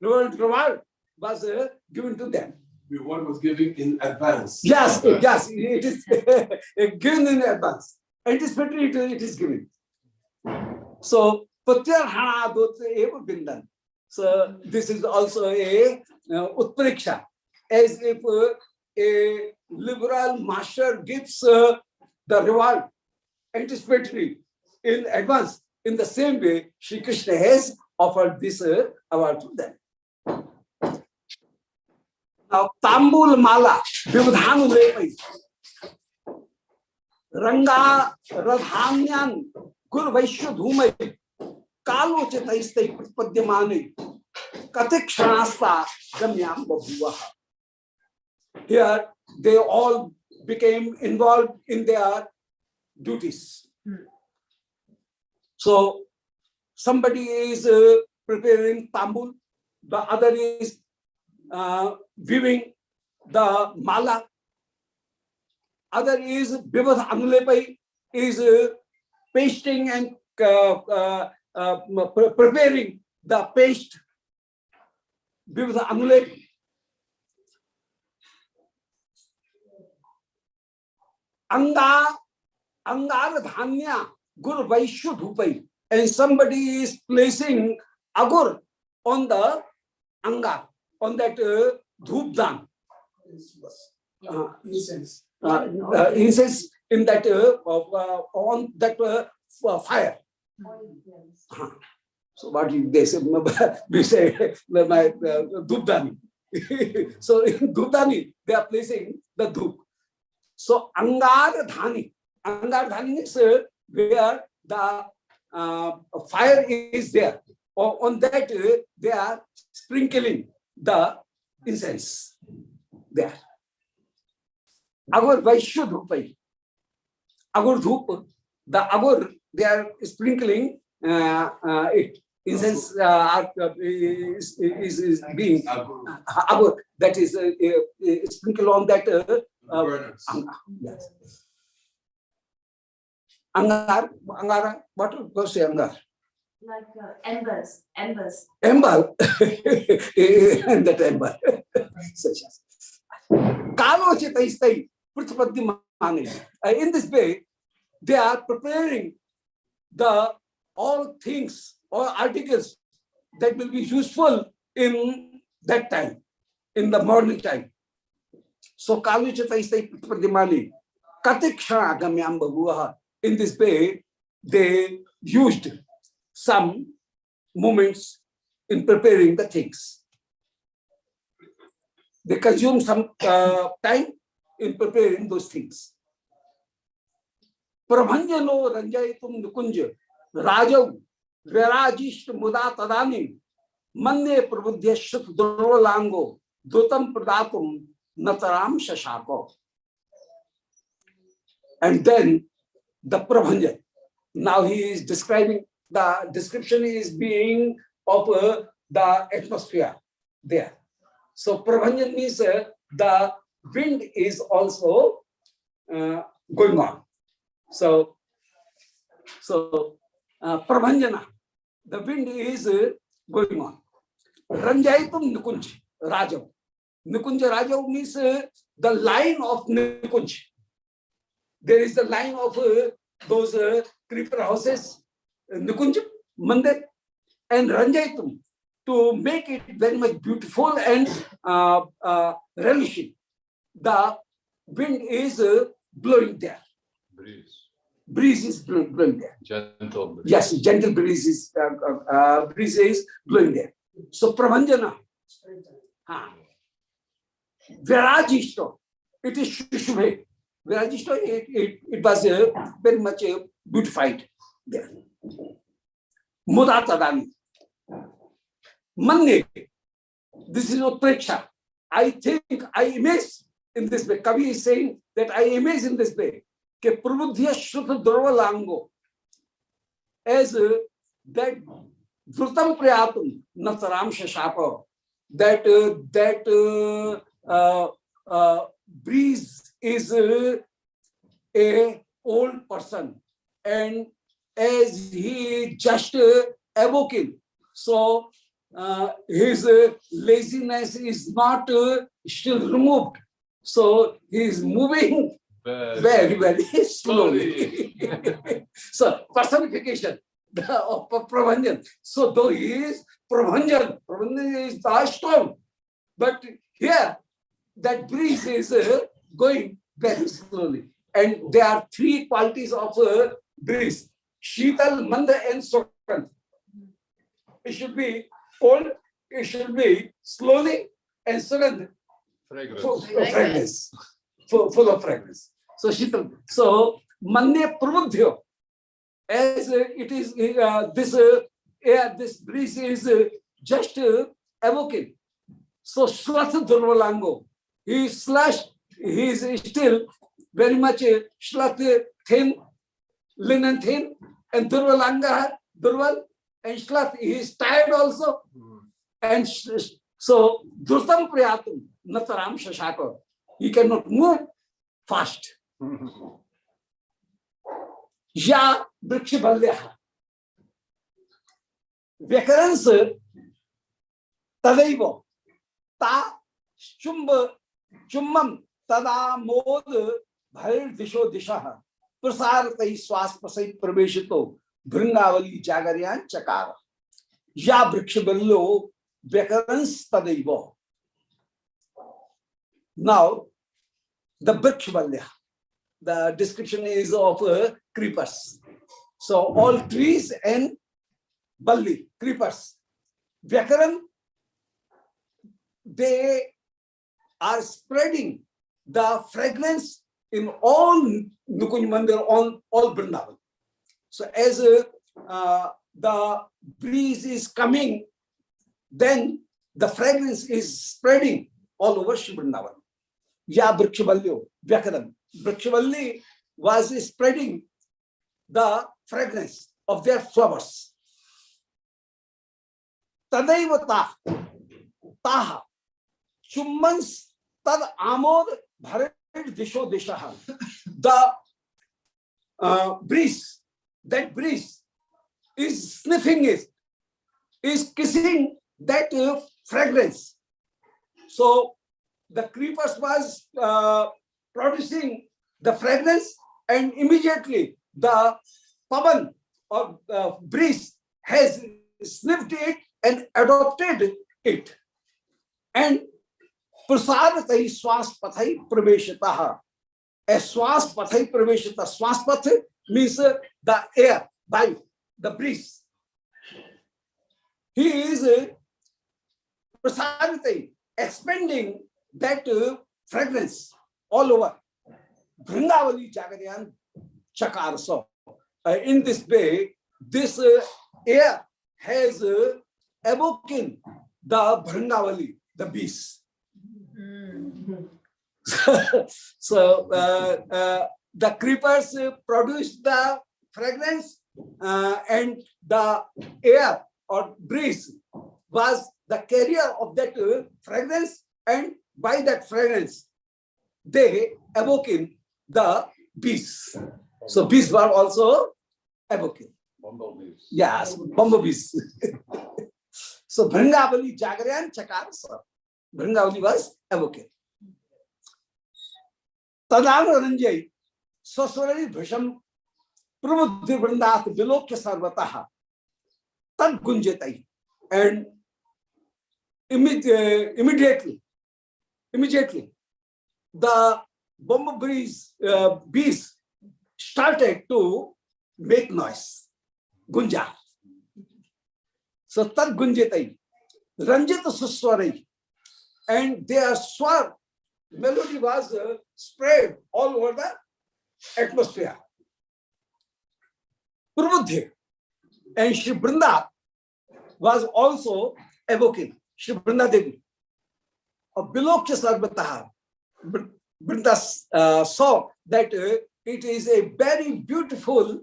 reward was given to them. Reward was given in advance. Yes, yes, it is given in advance. Anticipatory, it is given. So, Pratyarhana Dotsa Eva Bindan. So, this is also a Utpreksha, as if a liberal master gives the reward anticipatory in advance. In the same way, Sri Krishna has offered this award to them. Now, Tambul Mala, Vivadhanu Lepai, Ranga Radhanyan, Gur Vaishya Dhumai, Kalo Chetaistai Prapadyamani, Katikshranasta Gamyam Babhuvaha. Here, they all became involved in their duties. So, somebody is preparing tambul, the other is weaving the mala, other is Bivadh Anulepai, is pasting and preparing the paste, Bivadh Anulepai. Angar Dhanya Gur Vaishya Dhupai, and somebody is placing agur on the angar, on that dhupdan. Incense. Incense in that on that fire. So what they say? We say my dhupdani. So in dhupdani they are placing the dhup. So Angar Dhani is where the fire is there. On that they are sprinkling the incense there. Agur Vaishya Dhupai. Agur Dhup, the agur they are sprinkling it. Incense is being agur, that is sprinkled on that yes. Angar, what was say angar? Like embers. Ember. And that ember. Such as. Kalo Chetaistai Prithpadyamani. In this way, they are preparing the all things, all articles that will be useful in that time, in the morning time. So Kalo Chetaistai Prithpadyamani. Katikshana Gamyam Babhuvaha. In this way, they used some moments in preparing the things. They consumed some time in preparing those things. Prabhanjano Ranjayitum Nukunja Rajav Virajisht Muda Tadani Manne Prabudhyashat Durvalango Dutam Pradatum Nataram Shashako. And then the Prabhanjan. Now he is describing, the description is being of the atmosphere there. So Prabhanjan means the wind is also going on. So Prabhanjana, the wind is going on. Ranjayitum Nikunj Rajav. Nikunja Rajav means the line of Nikunj. There is the line of those creeper houses, Nikunj, Mandir, and Ranjayitum, to make it very much beautiful and relishing. The wind is blowing there. Breeze is blowing there. Gentle breeze. Yes, gentle breeze is blowing there. So Prabhanjana. Virajishto. It is Shubhe. Virajishto, it was very much beautified there. Mudatadani. Manne. This is Utpreksha. I think, I image in this way. Kavi is saying that I image in this way. Ke Prabudhya Shruta Durvalango. As that Vrutam Priyatum Nataram Shashapa. That breeze is a old person, and as he just awoken, so his laziness is not still removed. So he is moving very, very slowly. So personification of Prabhanjan. So though he is Prabhanjan, Prabhanjan is the stone, but here that breeze is going very slowly. And there are three qualities of breeze: Sheetal, Manda, and Sukant. It should be cold, it should be slowly, and Sugandh, fragrance, full of fragrance. So Sheetal. So Mande Prabudhyo, as it is this air, this breeze is just evoking. So Shlatha Durvalango, he is slashed, he is still very much Shlatha thin, linen thin, and Durvalanga, Durval, and Shlat, he is tired also. And so Dhrutam Priyatum, Nataram Shashaka, he cannot move fast. Ya Brikshibalyaha. Vyakarans Tadaivo, Ta Chummam Tada Mod Bhair Disho Dishaha, Prasar Tai Swas Pasai Praveshito, Vrindavan Jagaryan Chakara. Ya Brikshibalyo Vyakarans Tadaivo. Now, the Brikshibalya, the description is of creepers. So all trees and balli, creepers. Vyakaran, they are spreading the fragrance in all Nukunj Mandir, all Vrindavan. So as the breeze is coming, then the fragrance is spreading all over Sri Vrindavan. Ya Brikshibalyo, Vyakaran. Brikshivalli was spreading the fragrance of their flowers. Tadaivata, Taha, Chummans Tad Amod Bharat Disho Dishaha. The breeze, that breeze is sniffing it, is kissing that fragrance. So the creepers was producing the fragrance, and immediately the pavan or breeze has sniffed it and adopted it. And prasadatai swas pathai praveshitaha. A swas pathai praveshita. Swas path means the air, by the breeze. He is prasadatai, expanding that fragrance all over. Vrindavali Jagaryan Chakar. So, in this way, this air has awoken the Vrindavali, the beast. So, the creepers produce the fragrance, and the air or breeze was the carrier of that fragrance, and by that fragrance, they awoken the bees. So bees were also awoken. Bumblebees. Yes, bumblebees. So Vrindavali Jagaryan Chakar. Vrindavali was awoken. Tadana Ranjay Saswari Bhisham Prabhuddhi Vrindat Vilokya Sarvataha Tad Gunjetai. And immediately, the bumblebees, bees started to make noise. Gunja. So tad gunjetai, ranjit suswarai, and their swar melody was spread all over the atmosphere. Prabhuddhi and Shri Vrinda was also evoking. Shri Vrinda Devi. Bilokya Sarvataha. Vrinda saw that it is a very beautiful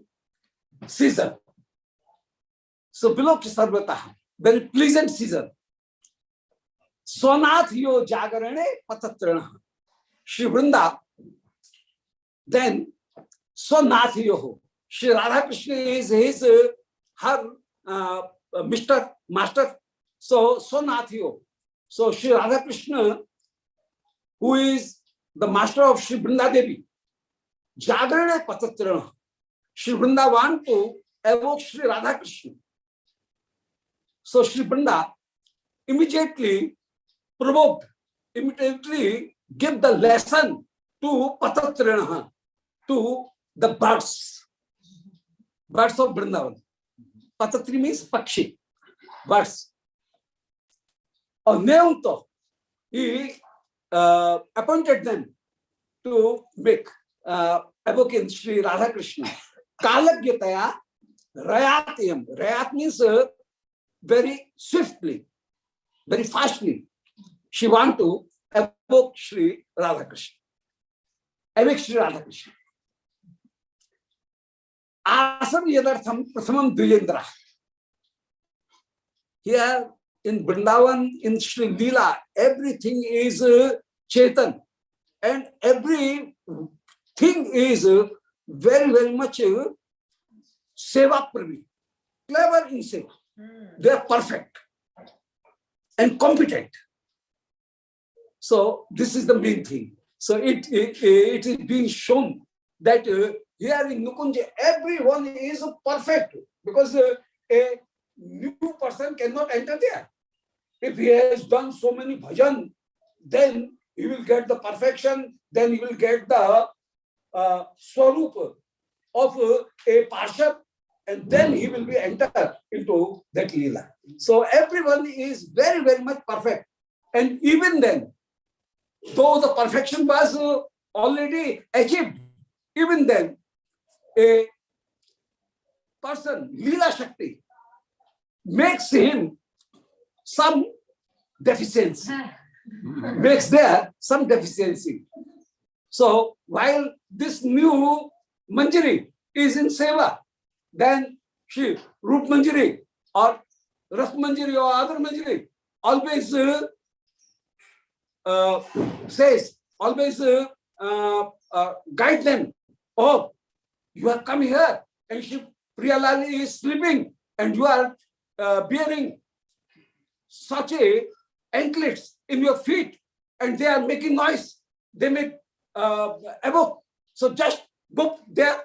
season. So Bilokya Sarvataha, very pleasant season. Swanath yo jagarane patatrana. Shri Vrinda, then Swanath yo. Shri Radha Krishna is his, her Master. So Nathiyo. So Sri Radha Krishna, who is the master of Sri Vrindadevi, Jagrane Patatrana, Sri Vrindavan to evoke Sri Radha Krishna. So Sri Vrinda immediately provoked, immediately give the lesson to Patatrana, to the birds of Vrindavan. Patatri means Pakshi, birds. Or Neunto, he appointed them to make evoking Sri Radha Krishna. Kalagyataya Rayatiyam. Rayat means very swiftly, very fastly. She want to evoke Sri Radha Krishna. Evoke Sri Radha Krishna. Asam yadartham prasamam dvijendra. Here in Vrindavan, in Sri Leela, everything is Chetan. And everything is very, very much Seva Pravi. Clever in Seva. They are perfect and competent. So this is the main thing. So it is being shown that here in Nukunj, everyone is perfect because a new person cannot enter there. If he has done so many bhajan, then he will get the perfection, then he will get the swarup of a parshad, and then he will be entered into that lila. So everyone is very, very much perfect. And even then, though the perfection was already achieved, even then, a person, Leela Shakti, makes him some deficiency. Makes there some deficiency. So while this new Manjari is in Seva, then she, Rup Manjari or Ras Manjari or other Manjari, always says, always guide them. Oh, you have come here and Shri Priyalali is sleeping and you are bearing such a anklets in your feet and they are making noise. They make evoke. So just go there,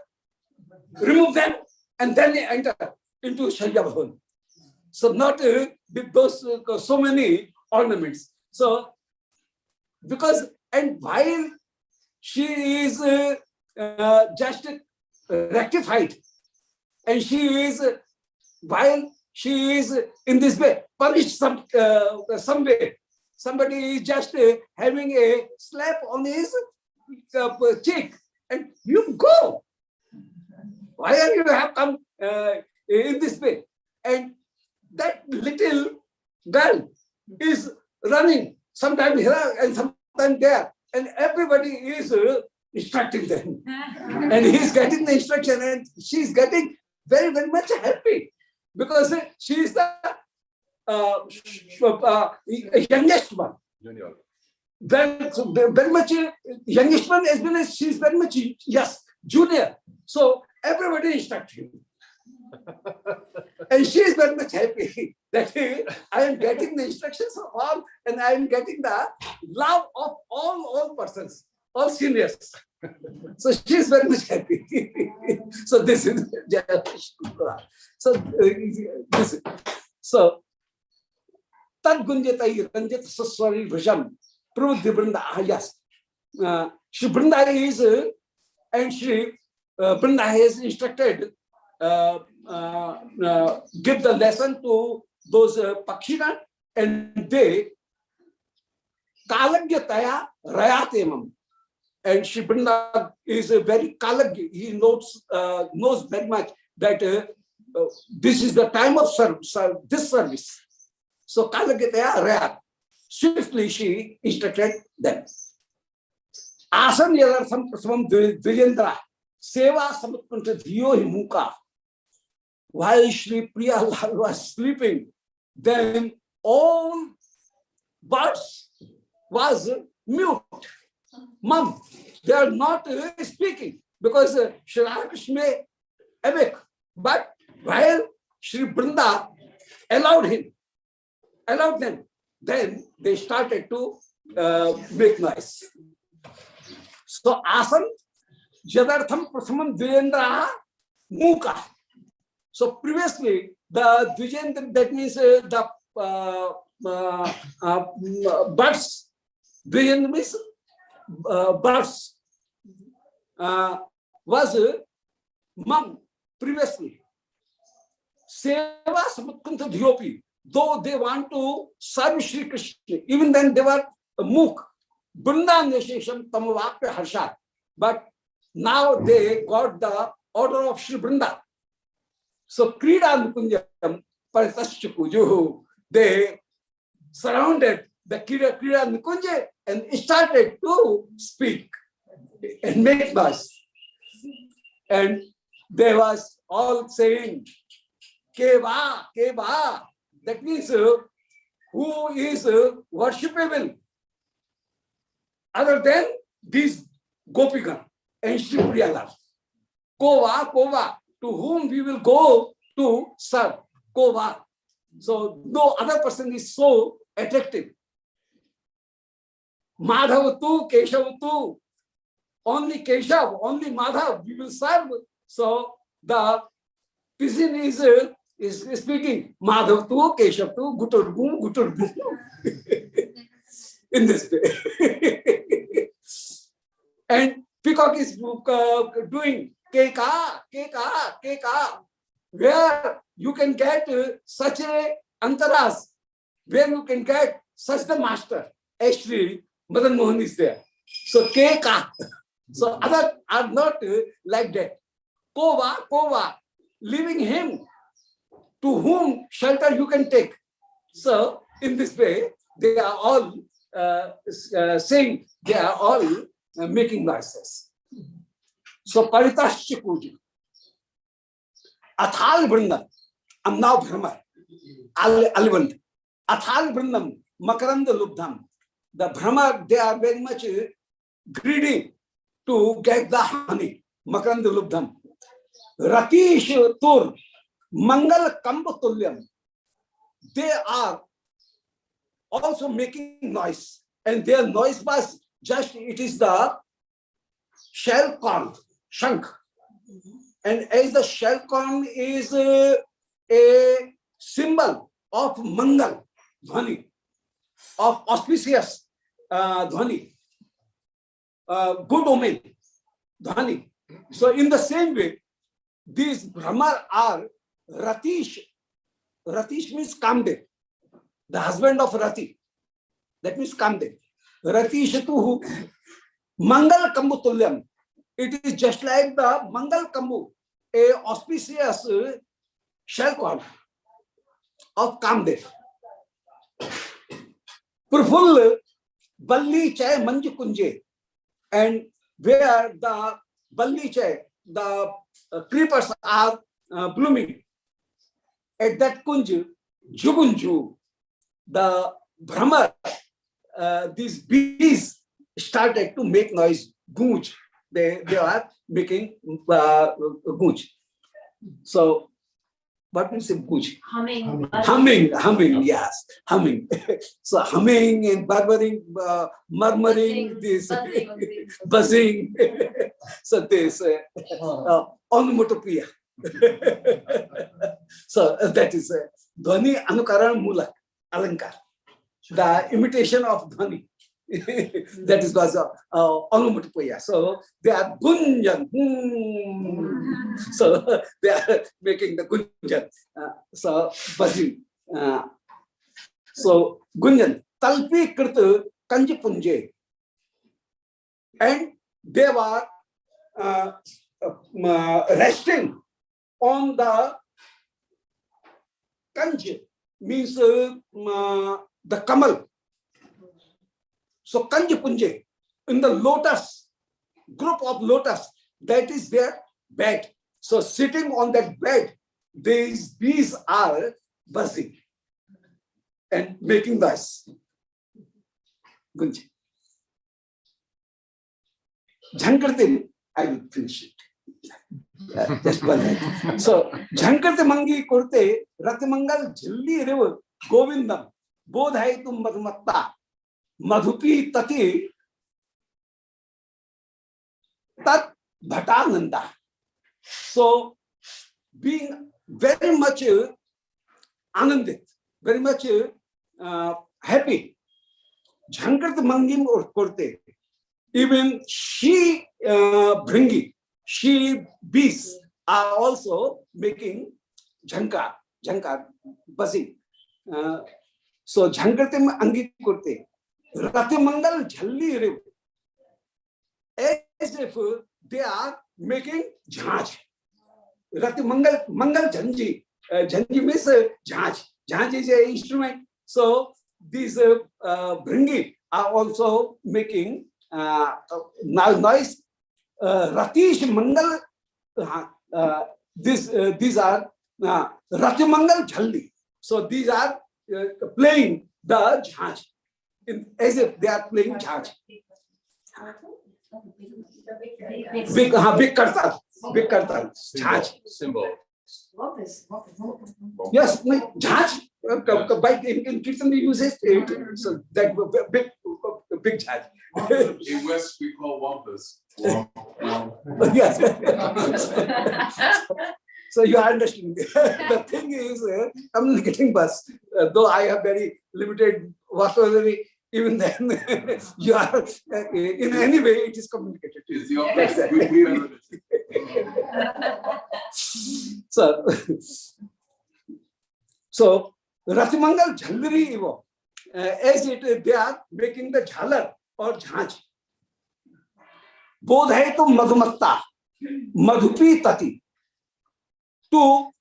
remove them, and then they enter into Sharya Bhavan. So not with those so many ornaments. So because, and while she is just rectified, and she is, while she is in this way, punished some way, somebody is just having a slap on his cheek, and you go. Why are you have come in this way? And that little girl is running, sometimes here and sometimes there, and everybody is instructing them. And he is getting the instruction, and she is getting very, very much happy because she is the youngest one. Junior. Very much youngest one, as well as she is very much, yes, junior. So everybody instructs him. And she is very much happy that I am getting the instructions of all, and I am getting the love of all persons, all seniors. So she is very much happy. So this is so Tad Gunjatai Ranjit Saswari Vajam Prabhupada Vrinda. Yes. Shri Vrinda is and Shri Vrinda has instructed give the lesson to those Pakshina, and they Kalagyataya Rayatemam. And Shri Vrinda is a very Kalagya. He knows very much that this is the time of this service. So Kalagyataya Rayat. Swiftly she instructed them. Asam yadartham prasamam dvijendra seva samutpanta dhiyo himuka. While Shri Priyalal was sleeping, then all birds was mute, mum. They are not speaking because Shri Ramakrishna may awake. But while Shri Vrinda allowed him allowed them. Then they started to make noise. So asan jadartham prasamam dvijendra muka. So previously the dvijendra, that means the birds. Dvijendra means birds. Was mum previously. Seva samutkanta dhyopi. Though they want to serve Sri Krishna, even then they were muk. Vrindavan neshesham tamavapya harshat. But now they got the order of Sri Vrindavan. So krida nukunjam paritascha pujuhu. They surrounded the krida nukunja and started to speak and make noise. And they was all saying, Keva, Keva. That means who is worshipable other than these Gopigan and Sri Priyalal. Kova, Kova, to whom we will go to serve. Kova. So no other person is so attractive. Madhav tu, Keshav tu. Only Keshav, only Madhav we will serve. So the pigeon is speaking Madhav tu, Keshav tu, Gutur Gum, Gutur Gum. In this way. And peacock is doing Keka, Keka, Keka. Where you can get such a antaras, where you can get such the master. Actually, Madan Mohan is there. So Keka. So others are not like that. Kova, Kova, leaving him to whom shelter you can take. So in this way, they are all saying, they are all making noises. So Paritascha Puja. Athal Vrindam. I'm now Brahma. Alivand. Athal Vrindam. Makaranda Lubdham. The Brahma, they are very much greedy to get the honey. Makaranda Lubdham. Rakish Tur. Mangal Kambatulyam. They are also making noise. And their noise was just, it is the shell corn, shank. And as the shell corn is a symbol of Mangal, Dhwani, of auspicious Dhwani, good omen, Dhwani. So in the same way, these Brahma are Ratish. Ratish means Kamdev, the husband of Rati. That means Kamdev. Ratishatuhu Mangal Kambutulyam. It is just like the Mangal Kambu, a auspicious shell corn of Kamdev. Praful Balli Chai Manju Kunje. And where the Balli Chai, the creepers are blooming. At that Kunj, Jugunju, the Brahma, these bees started to make noise, gooj. They are making gooj. So, what means gooj? Humming. Humming, yes, humming. So humming and burbling, murmuring, this buzzing. So this onomatopoeia. So that is Dhwani Anukaran Mulak Alankar. The imitation of Dhwani. That is was onomatopoeia. So they are gunjan. So they are making the gunjan. So buzzing. So gunjan. Talpi Kirtu Kanji Punje. And they were resting on the Kanji, means the Kamal. So Kanji Punje, in the lotus, group of lotus, that is their bed. So sitting on that bed, these bees are buzzing and making noise. Gunji. Jhankartin, I will finish it. Just one minute. So Jhankarte Mangi Kurte Ratmangal Jilli River Govindam bodhaitu madhumatta madhupi tati tat bhatananda. So being very much anandit, very much happy. Jhankrit mangim or korte. Even she bringi, she bees are also making jhankar, buzzing. So jhankartim angi korte. Rati mangal jhalli rev. As if they are making jhaj. Rati mangal jhanji. Jhanji means jhaj. Jhaj is an instrument. So these bringi are also making noise. Ratish mangal. These are Rati mangal jhalli. So these are playing the jhaj, as if they are playing jhaj. Big kartal, jhaj. Symbol. Yes, jhaj. By in Kirtan we use it. So that big jhaj. In West we call wampus. Yes. So you understand. The thing is, communicating bus. Though I have very limited vocabulary, even then you are in any way it is communicated. It's the opposite. We are so Ratimangal Jhalari Evo, as it they are making the jhalar or jhaj. Bodhaitu madhumatta madhupi tati. To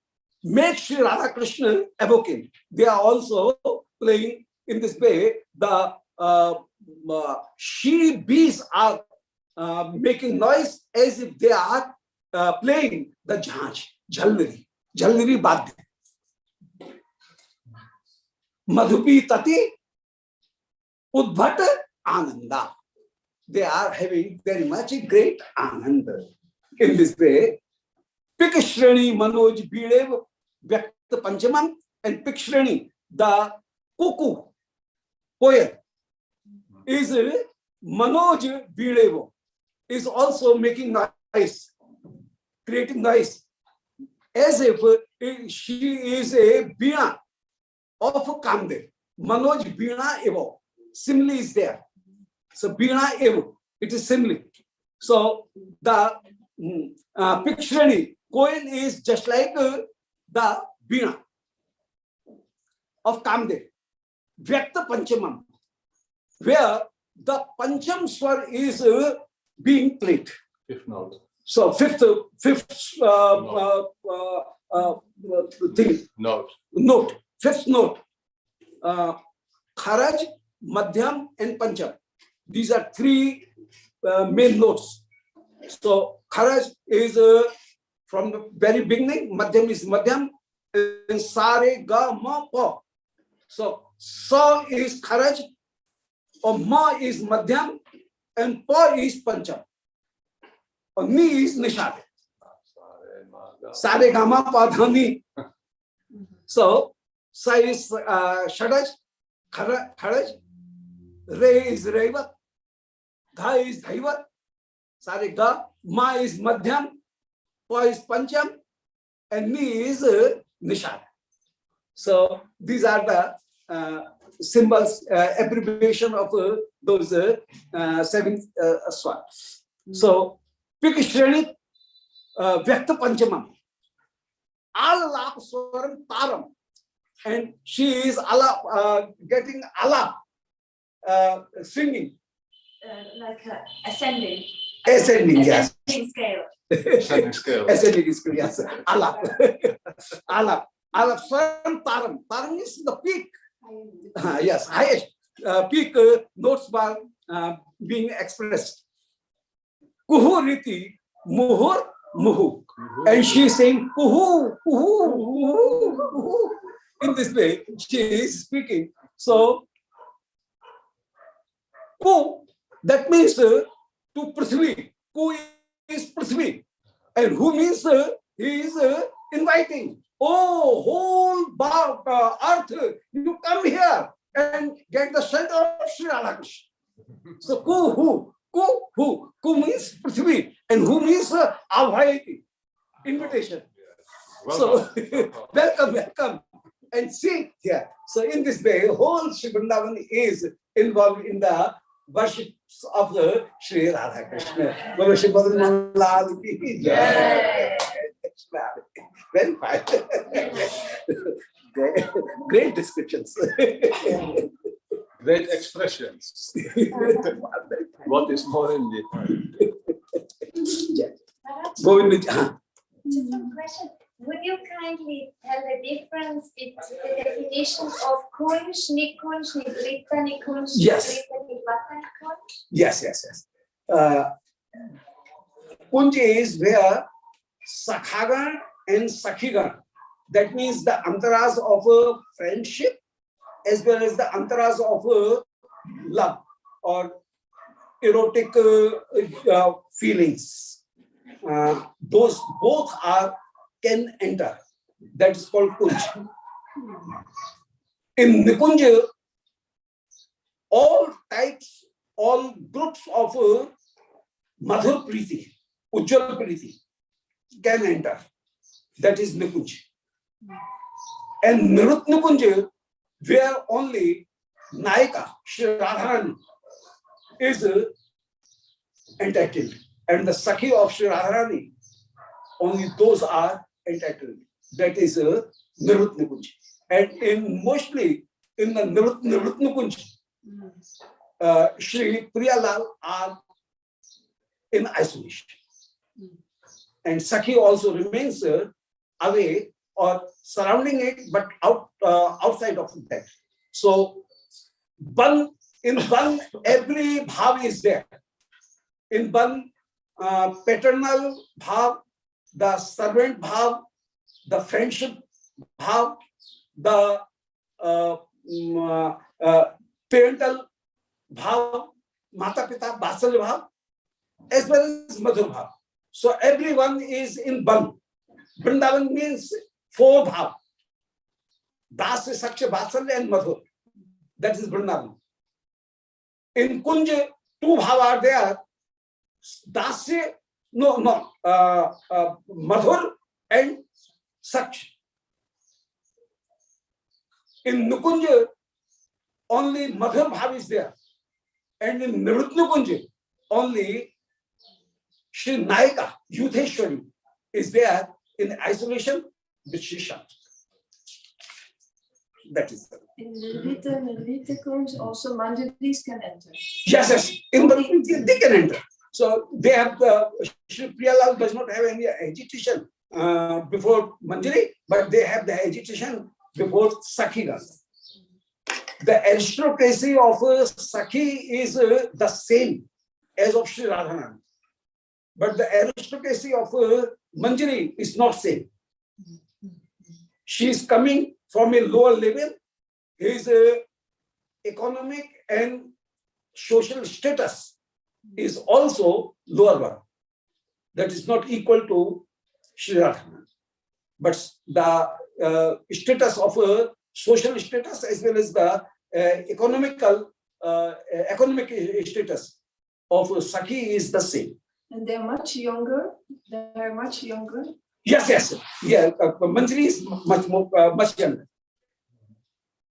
make Sri Radha Krishna evoking, they are also playing in this way. The she bees are making noise as if they are playing the jhaj, jhalari badhya. Madhupi tati udbhat ananda. They are having very much great ananda. In this way, Pikshrani Manoj Bidev Vyakta Panchaman and Pikshrani, the cuckoo, koel, is Manoj Bidev, is also making noise, creating noise, as if she is a Bina of Kamdev. Manoj Bina Evo. Simile is there. So Bina Evo, it is simile. So the Pikshrani, koel is just like the Bina of Kamdev. Vyakta Panchamam, where the Pancham Swar is being played. Fifth note. So fifth thing. Note. Fifth note. Kharaj, Madhyam, and Pancham. These are three main notes. So Kharaj is from the very beginning, Madhyam is Madhyam, and Sare, Ga, Ma, Pa. So Sa is Kharaj, or Ma is Madhyam, and Pa is Pancham. Or Ni is Nishad. Sare, Ga, Ma, Pa, Dha, Ni. So Sa is Shadaj, Kharaj, Re is Revat, Dha is Dhaivat, Sare, Ga, Ma is Madhyam, Pa is Pancham, and Ni is Nishad. So these are the symbols, abbreviation of those seven swars. So Pikishrani Vyakta Panchamam, Alap Swaram Taram, and she is alap, getting alap, singing. Like ascending. Ascending, yes. Ascending scale. Ascending scale. Ascending scale, yes. Alap. Alap. Alap Swaram Taram. Taram is the peak. Yes, highest peak notes were being expressed. Kuhu Riti, Muhur, Muhu. And she is saying Kuhu, Kuhu, Kuhu, Kuhu. In this way, she is speaking. So, Ku, that means to Prithvi. Ku is Prithvi. And who means he is inviting. Oh, whole earth, you come here. and get the shelter of Sri Radha Krishna. So Ku means Prithvi, and who means Abhayati, invitation. So welcome and see here. So in this way, whole Sri Vrindavan is involved in the worship of the Sri Radha Krishna. Bolo Shri Bhavanasara Sangraha ki jai. Very fine. Great descriptions. Great expressions. What is more in the Go in with. Just one question. Would you kindly tell the difference between the definition of kunj, nikunj, nivrita, nikunj, Yes. nivrita, nivata, nikunj? Yes. Kunj is where Sakhagan and Sakhigan, that means the antaras of a friendship as well as the antaras of a love or erotic feelings. Those both can enter. That is called kunj. In nikunj, all types, all groups of madhur priti, ujjwal priti can enter. That is nikunj. And nirut nikunj, where only Naika, Sri Radharani, is entitled, and the Sakhi of Sri Radharani, only those are entitled. That is Nirut Nikunj. And mostly in the Nirut Nikunj, Sri Priyalal are in isolation. And Sakhi also remains away or surrounding it, but outside of that. So, in one, every bhav is there. In one, paternal bhav, the servant bhav, the friendship bhav, the parental bhav, mata pita, vatsalya bhav, as well as madhur bhav. So everyone is in one. Vrindavan means 4 bhav. Das, Saksha, Vatsalya and Madhur. That is Vrindavan. In Kunj, 2 bhav are there. Dasya, Madhur and Saksh. In Nukunj, only Madhur bhav is there. And in Nirut Nukunj, only Shri Naika, Yudheshwari, is there in isolation with Shisha. That is the. In the Nirvita Kunj, also Manjalis can enter. Yes. In the, they can enter. So they have Shri Priyalal does not have any agitation before Manjari, but they have the agitation before Sakhiga. The aristocracy of Sakhi is the same as of Sri Radharani. But the aristocracy of Manjari is not same. She is coming from a lower level. His economic and social status is also lower one. That is not equal to Sri Radharani. But the status of social status as well as the economic status of Sakhi is the same. And they're much younger. Yes. Yeah, Manjari is much younger.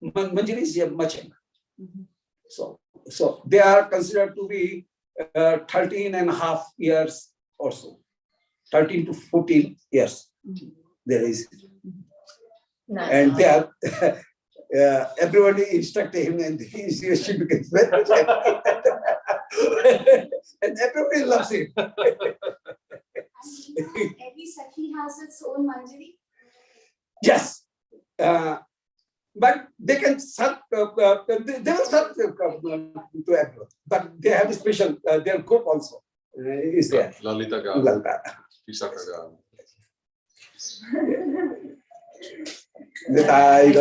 Manjari is much younger. So they are considered to be 13 and a half years or so. 13 to 14 years. There is. And they are everybody instructed him and she becomes very happy. And everybody loves him. Every Sakhi has its own Manjari. Yes. But they can serve, they will serve to everyone. But they have a special, their group also is there. Lalita Ga, Lalita. Pisaka Ga. That I